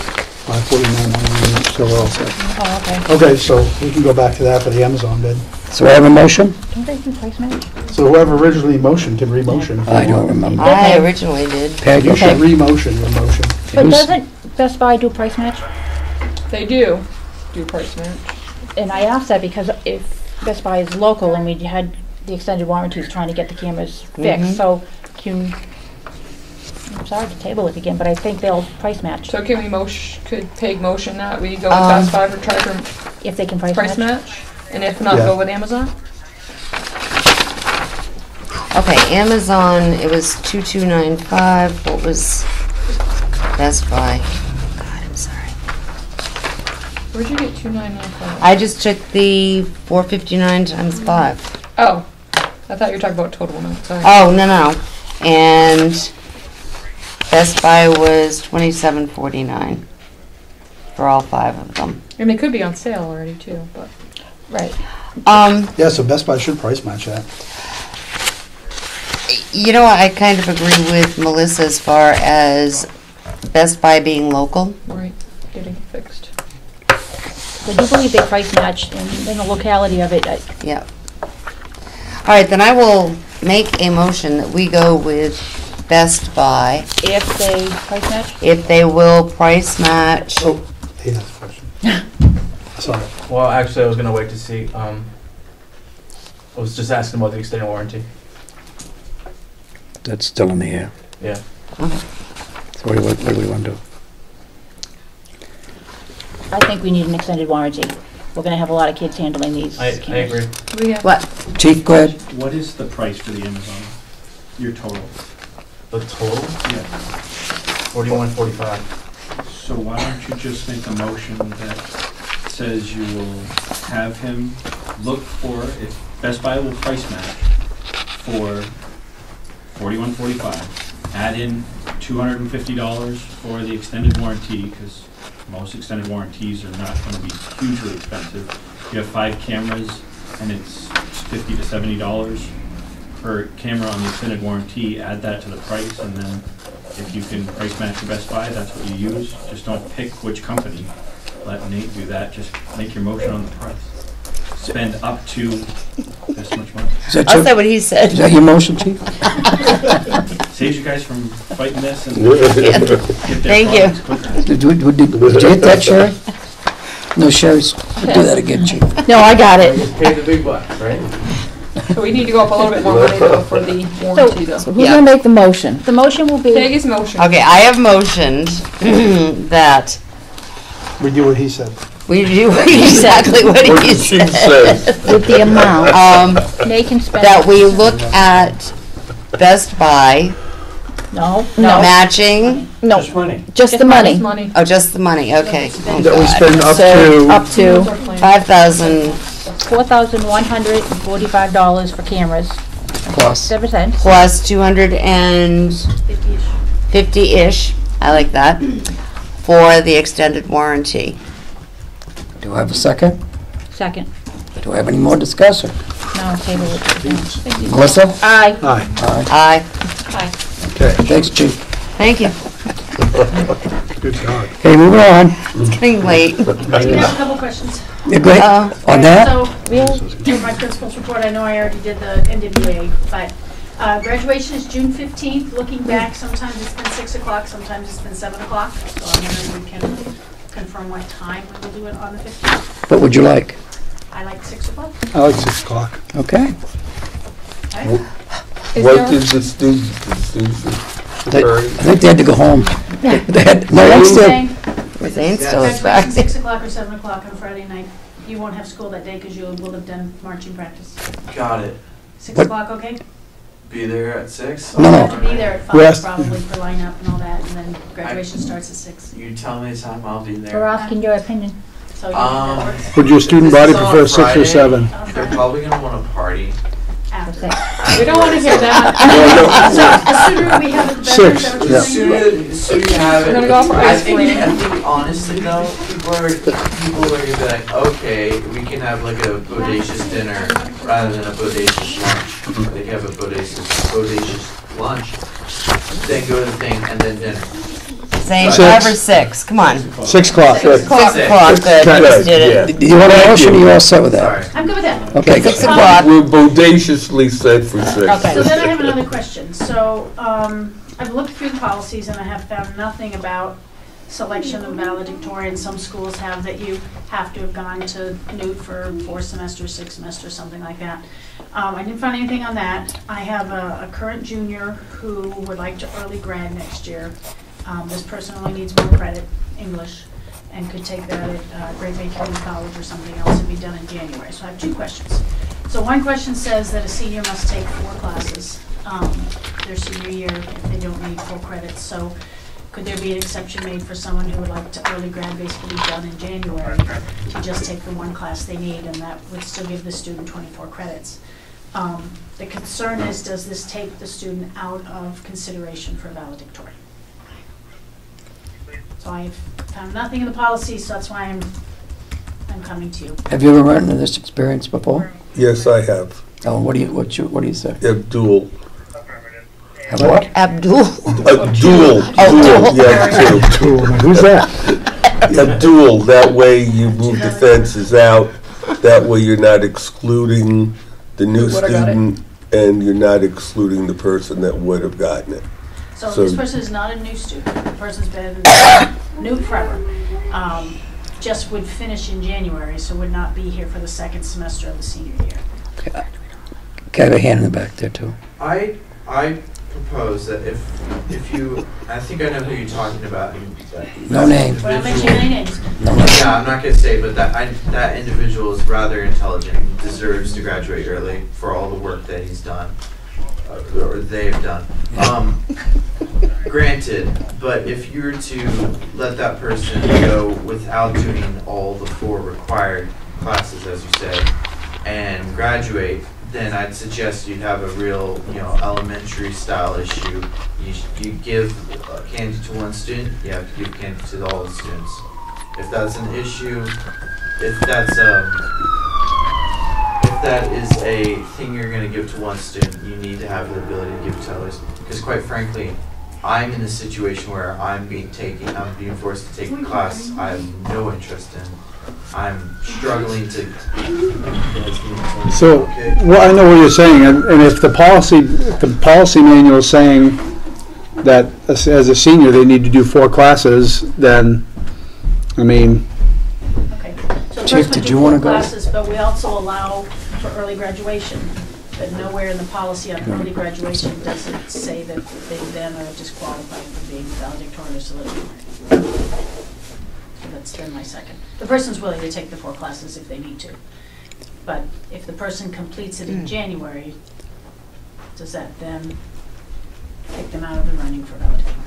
549, so we're all set. Oh, okay. Okay, so we can go back to that for the Amazon bid. So I have a motion? Don't they do price match? So whoever originally motioned can re-motion. if they I don't want. remember. I originally did. Peg, You should okay. re-motion your motion. But Who's- doesn't Best Buy do price match? They do price match. And I asked that because if Best Buy is local and we had the extended warranties trying to get the cameras fixed, so I'm sorry to table it again, but I think they'll price match So can we could Peg motion that we go with Um, Best Buy for try for if they can price price match. match? And if not, Yeah. go with Amazon? Okay, Amazon, it was 2295. What was Best Buy? God, I'm sorry. Where'd you get 2995? I just took the 459 times 5. Oh, I thought you were talking about total amount, sorry. Oh, no. And Best Buy was 2749 for all 5 of them. And they could be on sale already too, but. Right. Yeah, so Best Buy should price match that. You know, I kind of agree with Melissa as far as Best Buy being local. Right, getting it fixed. I do believe they price match in the locality of it. Yeah. All right, then I will make a motion that we go with Best Buy If they price match? if they will price match. Oh, he has a question. Sorry. Well, actually, I was gonna wait to see, I was just asking about the extended warranty. That's still in the air. Yeah. So what do we want to do? I think we need an extended warranty. We're gonna have a lot of kids handling these I cameras. agree. We have. What? Chief, go ahead. What is the price for the Amazon? Your total? The total? Yeah. 41.45. So why don't you just make a motion that says you will have him look for, if Best Buy will price match for $41.45, add in $250 for the extended warranty, because most extended warranties are not going to be hugely expensive. You have 5 cameras, and it's $50 to $70 per camera on the extended warranty. Add that to the price, and then if you can price match the Best Buy, that's what you use. Just don't pick which company. Let Nate do that. Just make your motion on the price. Spend up to this much money. Is that I'll your, say what he said. is that your motion, Chief? Saves you guys from fighting this and Yeah. get their Thank you. products quicker. Did you get that, Sherry? No, Sherry's, do that again, Chief. No, I got I it. just paid the big bucks, right? So we need to go up a little bit more money though for the warranty though. So who's gonna make the motion? The motion will be, Peg is motion. Okay, I have motioned that We do what he said. we do exactly what What he did she said. say? With the amount. they can spend. That we look at Best Buy No, matching, No, Just money. just the money. Money. oh, just the money, okay. Oh, That we God. spend up So, up to, to, 5,000 $4,145 for cameras. Plus. 7 plus 250-ish, I like that, for the extended warranty. Do I have a second? Second. Do I have any more discussion? No, table it. Melissa? Aye. aye, Aye, okay, Thanks, Chief. thank you. good God. Okay, moving on. It's getting late. I do have a couple questions. Yeah, go ahead. On that? So, for my principal's report, I know I already did the NWA, but graduation is June 15th. Looking back, sometimes it's been 6 o'clock, sometimes it's been 7 o'clock. So I'm wondering if we can confirm what time we will do it on the 15th. What would you like? I like 6 o'clock. I like 6 o'clock. Okay. Right? What did the students, I think they had to go home. They had, no, that's still, Zane still is back. Graduation 6 o'clock or 7 o'clock on Friday night. You won't have school that day because you will have done marching practice. Got it. 6 What? o'clock, okay? Be there at 6? No, You no. have to be there at 5 Yes. probably for lineup and all that, and then graduation starts at 6. You tell me the time, I'll be We're there. asking your opinion. So you think that works? Would your student This body is on prefer 6 or Friday. 7? They're probably gonna wanna party. After. We don't want to hear that. So the sooner we have it, the better. Is 6, that what yeah. you're saying? The sooner you have it. We're gonna go for I ice think, cream. I think honestly though, people are gonna be like, okay, we can have like a bodacious dinner rather than a bodacious lunch. They can have a bodacious lunch, then go to the thing and then dinner. Zane, 6. 5 or 6, come on. 6 o'clock. 6 o'clock, good, Good, we just did it. yeah. do you want a motion or you all set with that? Sorry. I'm good with that. Okay, good. 6 o'clock. We're bodaciously set for 6. Okay. So then I have another question. So I've looked through the policies and I have found nothing about selection of valedictorian. Some schools have that you have to have gone to Newt for 4 semesters, 6 semesters, something like that. I didn't find anything on that. I have a current junior who would like to early grad next year. This person only needs 1 credit, English, and could take that at Great Bay Community College or something else and be done in January. So I have 2 questions. So one question says that a senior must take 4 classes their senior year if they don't need full credits. So could there be an exception made for someone who would like to early grad basically be done in January to just take the 1 class they need, and that would still give the student 24 credits? The concern is, does this take the student out of consideration for valedictorian? So I've found nothing in the policy, so that's why I'm coming to you. Have you ever run into this experience before? Yes, I have. Oh, what do you say? Abdul. Have what? Abdul. Abdul. Oh, Yeah, two. Who's that? Abdul, that way you move the fences out, that way you're not excluding the new student and you're not excluding the person that would have gotten it. So So- this person is not a new student. The person's been new forever. Just would finish in January, so would not be here for the 2nd semester of the senior year. Okay, I have a hand in the back there too. I propose that if you, I think I know who you're talking about. No name. Well, I'm mentioning any names. No, no. Yeah, I'm not gonna say, but that individual is rather intelligent, deserves to graduate early for all the work that he's done, or they've done. Granted, but if you were to let that person go without doing all the 4 required classes, as you said, and graduate, then I'd suggest you'd have a real, elementary style issue. You give candy to 1 student, you have to give candy to all the students. If that's an issue, if that is a thing you're going to give to 1 student, you need to have the ability to give to others. Because quite frankly, I'm in a situation where I'm being forced to take a class I have no interest in. I'm struggling to. So, well, I know what you're saying, and if the policy manual is saying that as a senior, they need to do 4 classes, then, I mean, Okay. So Chief, first we did do you 4 wanna go? classes, but we also allow for early graduation. But nowhere in the policy on early graduation does it say that they then are disqualified from being valedictorian or salutatorian. So that's then my second. The person's willing to take the 4 classes if they need to. But if the person completes it in January, does that then take them out of the running for valedictorian?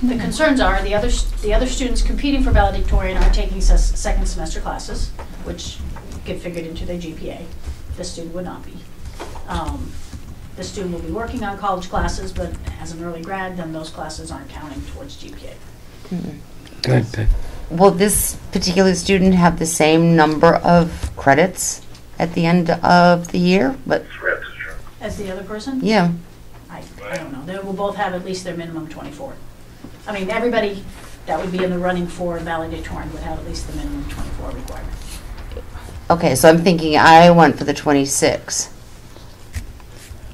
The concerns are the other students competing for valedictorian are taking 2nd semester classes, which get figured into their GPA. This student would not be. The student will be working on college classes, but as an early grad, then those classes aren't counting towards GPA. Good. Will this particular student have the same number of credits at the end of the year? But As the other person? yeah, I don't know. They will both have at least their minimum 24. I mean, everybody that would be in the running for valedictorian would have at least the minimum 24 requirement. okay, so I'm thinking I went for the 26,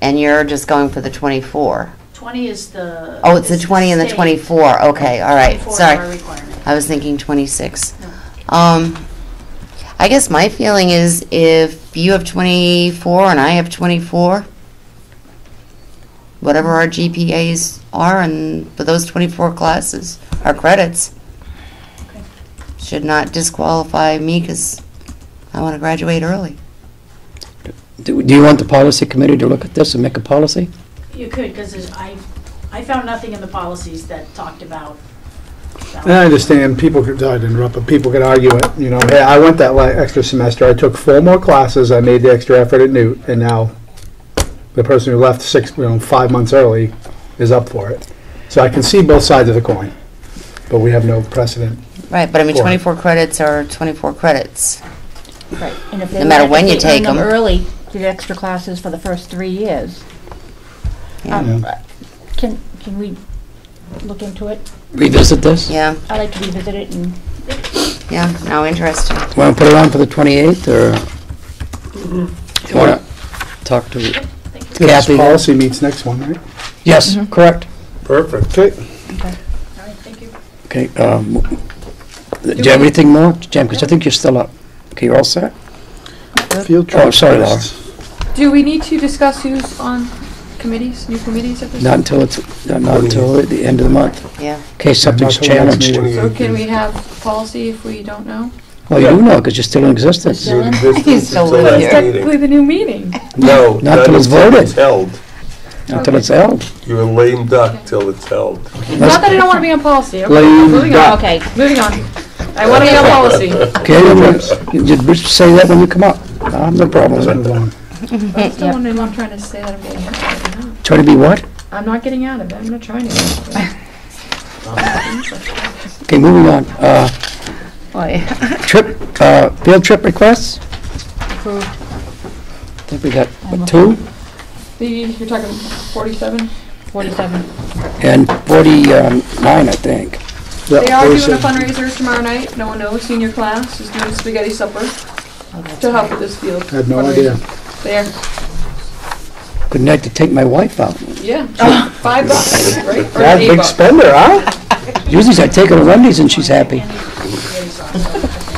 and you're just going for the 24. 20 is the. Oh, it's the is 20 and the state. 24. Okay, all right. 24 is Sorry. our requirement. I was thinking 26. No. I guess my feeling is if you have 24 and I have 24, whatever our GPAs are and for those 24 classes, our credits, Okay. should not disqualify me because I want to graduate early. Do you want the policy committee to look at this and make a policy? You could, because I found nothing in the policies that talked about. And I understand, people could, sorry to interrupt, but people could argue it, you know, hey, I went that extra semester, I took 4 more classes, I made the extra effort at Newt, and now the person who left 5 months early is up for it. So I can see both sides of the coin, but we have no precedent. Right, but I mean, For it. 24 credits are 24 credits. Right. And if they No matter learn- when if you they take earn 'em. early, do the extra classes for the first 3 years. Yeah. Can we look into it? Revisit this? Yeah, I'd like to revisit it and yeah, now interesting. Want to put it on for the 28th, or you want to talk to This Kathy? policy meets next one, right? Yes, correct. Perfect. Okay. All right, thank you. Okay, do you have anything more, Jim? Because I think you're still up. Okay, you're all set? Field trip. Oh, sorry, Laura. first. Do we need to discuss who's on committees, new committees at this Not time? until not until the end of the month, Yeah. in case something's Not till the next challenged. meeting. So can we have policy if we don't know? Well, you do know, because you're still in existence. Still in? He's still Until with next you. meeting. Technically the new meeting. No, Not till it's voted. It's held. Until it's held. You're a lame duck till it's held. Not that I don't want to be on policy. Okay, Lame moving duck. on. Okay, moving on. I want to be on policy. Okay, you say that when you come up. I have no problem Let's with move it. on. I'm still wondering, I'm trying to say that I'm getting out of it. No, Try to be what? I'm not getting out of it. I'm not trying to get out of it. Okay, moving on. Boy. Field trip requests? Approved. I think we got, what, 2 You're talking 47? 47. and 49, I think. Yeah, They are doing a 47. fundraiser tomorrow night. No one knows. Senior class is doing spaghetti supper to help with this field. Had no fundraiser. idea. There. Good night to take my wife out. Yeah. $5, right? Or That $8. big spender, huh? Usually I take her to Wendy's and she's happy.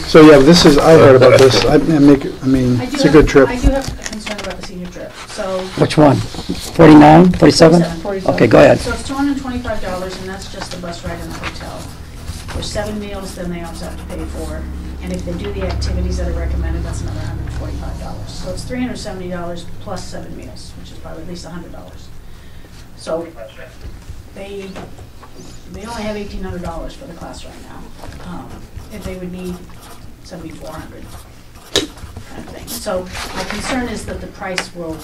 So, yeah, this is, I heard about this. It's a good trip. I do have a concern about the senior trip, so. Which one? 49, 47? 47. Okay, go ahead. So it's $225, and that's just the bus ride and the hotel. For 7 meals, then they also have to pay for, and if they do the activities that are recommended, that's another $145. So it's $370 plus 7 meals, which is probably at least $100. So they only have $1,800 for the class right now. If they would need $7,400 kind of thing. So my concern is that the price will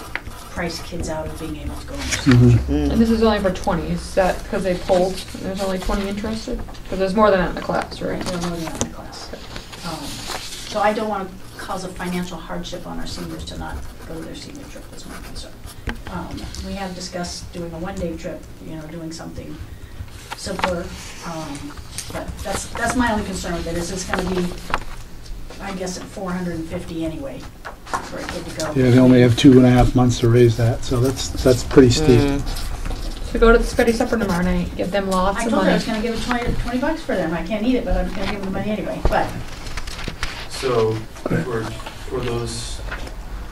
price kids out of being able to go in there. Mhm. And this is only for 20. Is that because they polled and there's only 20 interested? Because there's more than that in the class, right? They're more than that in the class. So I don't want to cause a financial hardship on our seniors to not go to their senior trip, that's my concern. We have discussed doing a one-day trip, doing something simpler, but that's my only concern with it, is it's going to be, I guess, at $450 anyway for a kid to go. Yeah, they only have 2.5 months to raise that, so that's pretty steep. So go to the spaghetti supper tomorrow night. Give them lots I of told her I money. was going to give it $20 for them. I can't eat it, but I'm going to give them the money anyway. But So, for those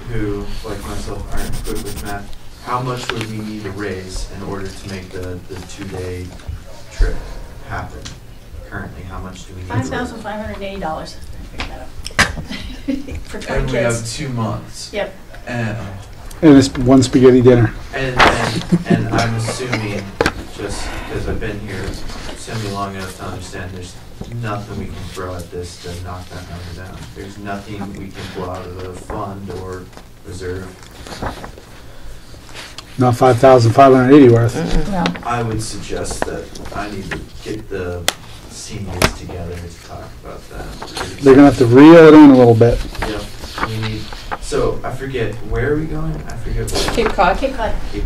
who, like myself, aren't good with math, how much would we need to raise in order to make the 2-day trip happen? Currently, how much do we need to raise? $5,580. Pick that up. For 20 And we have kids. 2 months. Yep. And And it's one spaghetti dinner. And I'm assuming, just because I've been here semi long enough to understand, there's nothing we can throw at this to knock that number down. There's nothing we can pull out of the fund or reserve. Not 5,580 worth. No. I would suggest that I need to get the seniors together to talk about that. They're gonna have to reel it in a little bit. Yep, we need, so I forget, where are we going? I forget what. Cape Cod. Cape Cod Cape-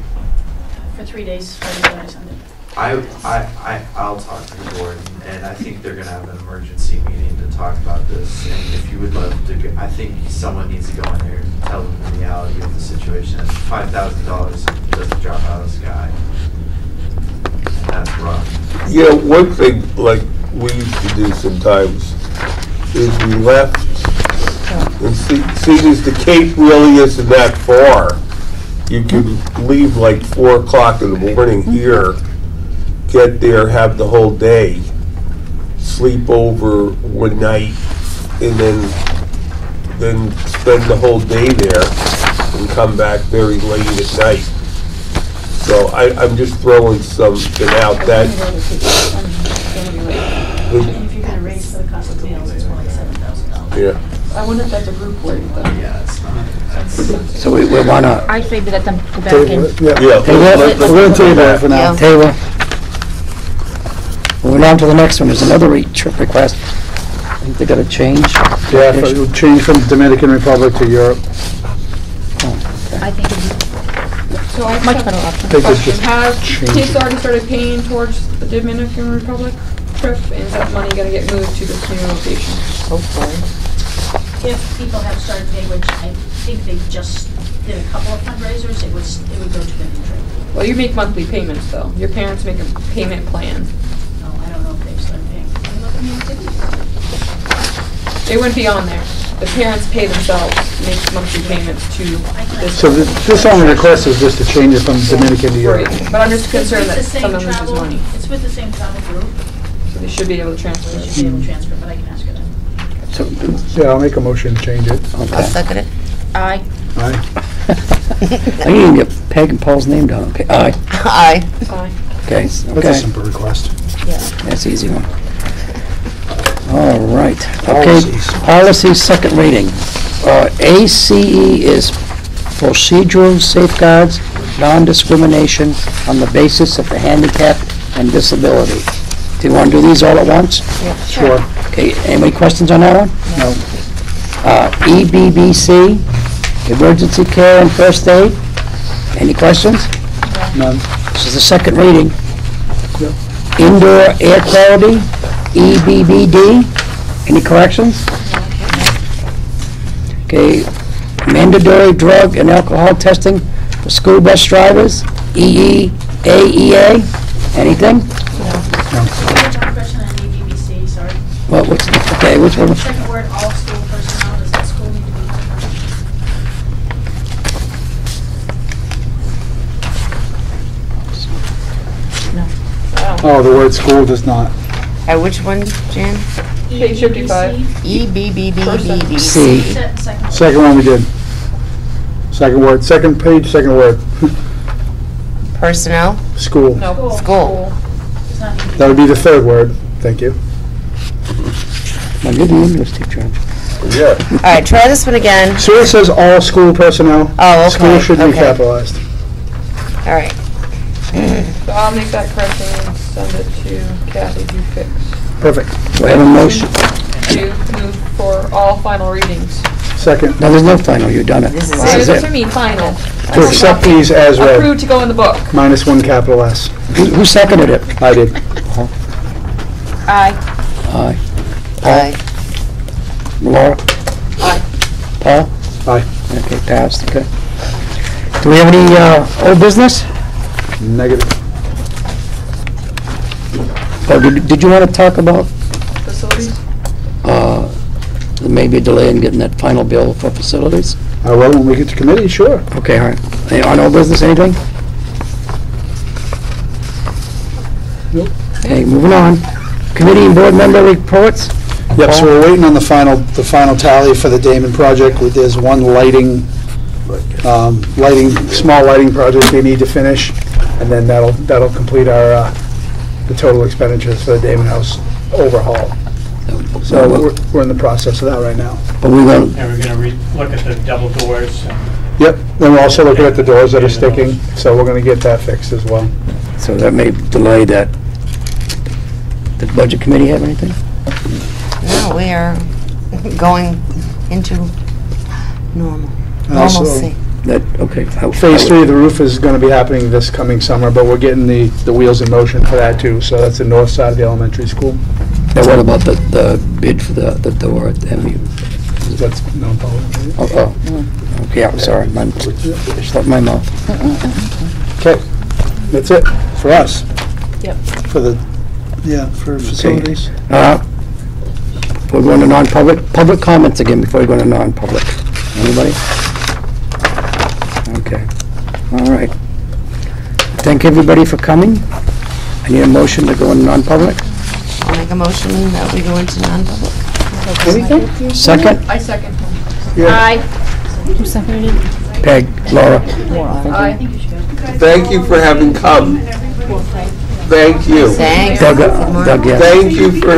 for 3 days, Friday, Saturday, Sunday. I'll talk to the board, and I think they're gonna have an emergency meeting to talk about this, and if you would love to, I think someone needs to go in there and tell them the reality of the situation. $5,000 doesn't drop out of the sky. that's rough. Yeah, one thing, like we used to do sometimes, is we left, and seeing as the Cape really isn't that far, you can leave like 4 o'clock in the morning here, get there, have the whole day, sleep over one night, and then spend the whole day there, and come back very late at night. So I'm just throwing something out that, If you're gonna raise for the cost of meals, it's more like $7,000. yeah. I wonder if that's a group rate though. Yeah, it's not. So we wanna I say that them go back Table in. it, yeah. Yeah. We're We're gonna table it for now. Yeah. table. Moving on to the next one, there's another trip request. I think they got a change. Yeah, for- change from Dominican Republic to Europe. I think it'd So I be much better option. They could Question, just have change kids it. already started paying towards the Dominican Republic trip? And is that money gonna get moved to this new location? Hopefully. If people have started paying, which I think they just did a couple of fundraisers, it would go to the new trip. Well, you make monthly payments though. Your parents make a payment plan. No, I don't know if they've started paying. What about the new activities? They wouldn't be on there. The parents pay themselves, make monthly payments to this. So this only request is just to change it from Dominican to Europe. Right, but I'm just concerned that It's the some same of them lose travel- money, It's with the same travel group, so they should be able to transfer they it. should be able to transfer, but I can ask her that. So, Yeah, I'll make a motion to change it. I'll okay. second it. Aye. Aye. I need to get Peg and Paul's name down, okay, aye, Aye. Aye. okay, That's a okay, simple request. that's an easy one. All right, okay, Policies. policy second reading. ACE is procedural safeguards, non-discrimination on the basis of the handicap and disability. Do you want to do these all at once? Sure. Okay, any questions on that one? No. EBBC, emergency care and first aid. Any questions? None. This is the second reading. Yep. Indoor air quality, EBBD. Any corrections? Okay, mandatory drug and alcohol testing for school bus drivers, AEA. Anything? One question on EBBC, sorry. Well, okay, which one? Second word, all school personnel, does that school need to be covered? Oh, the word school does not. Which one, Jan? Page 55. EBBBBB. C. Second. Second one we did. Second word, second page, second word. Personnel? School. No. School. Does not need to be That would be the third word. Thank you. Well, you're the English teacher. Yeah. All right, try this one again. So it says all school personnel. Oh, okay. School should be okay. capitalized. All right. So I'll make that correction and send it to Kathy to fix. Perfect. Do I have a motion? To move for all final readings. Second, No, there's no final, you've done it. This is This it. is That's what I it. mean, final. to accept these as read, Approved to go in the book. minus one capital S. Who seconded it? I did. Aye. Aye. Aye. Laura? Aye. Paul? Aye. Okay, passed, okay. Do we have any old business? Negative. Oh, did you want to talk about Facilities? there may be a delay in getting that final bill for facilities? I will when we get to committee, sure. Okay, all right. Any on old business, anything? Nope. Okay, moving on. Committee and board member reports? Yep, so we're waiting on the final tally for the Damon project. There's one small lighting project we need to finish, and then that'll complete our, the total expenditures for the Damon House overhaul. So we're in the process of that right now. But we're going, And we're gonna look at the double doors and Yep, then we're also looking at the doors that are sticking, so we're gonna get that fixed as well. so that may delay that. Did the budget committee have anything? No, we are going into normal. And also, Normalcy. That, okay. Phase 3 of the roof is gonna be happening this coming summer, but we're getting the wheels in motion for that too, so that's the north side of the elementary school. Now, what about the bid for the door at the MU? That's no problem. Oh, okay, I'm sorry, just let my mouth. Okay, that's it for us. For the, yeah, for facilities. We're going to non-public. Public comments again before we go to non-public. Anybody? Okay. All right. Thank everybody for coming. I need a motion to go into non-public. I'll make a motion that we go into non-public. Everything? Second? I second. Aye. Who seconded it? Peg, Laura. Aye. Thank you for having come. Thank you. Thanks. Doug, Good morning. Doug, yes. Thank you for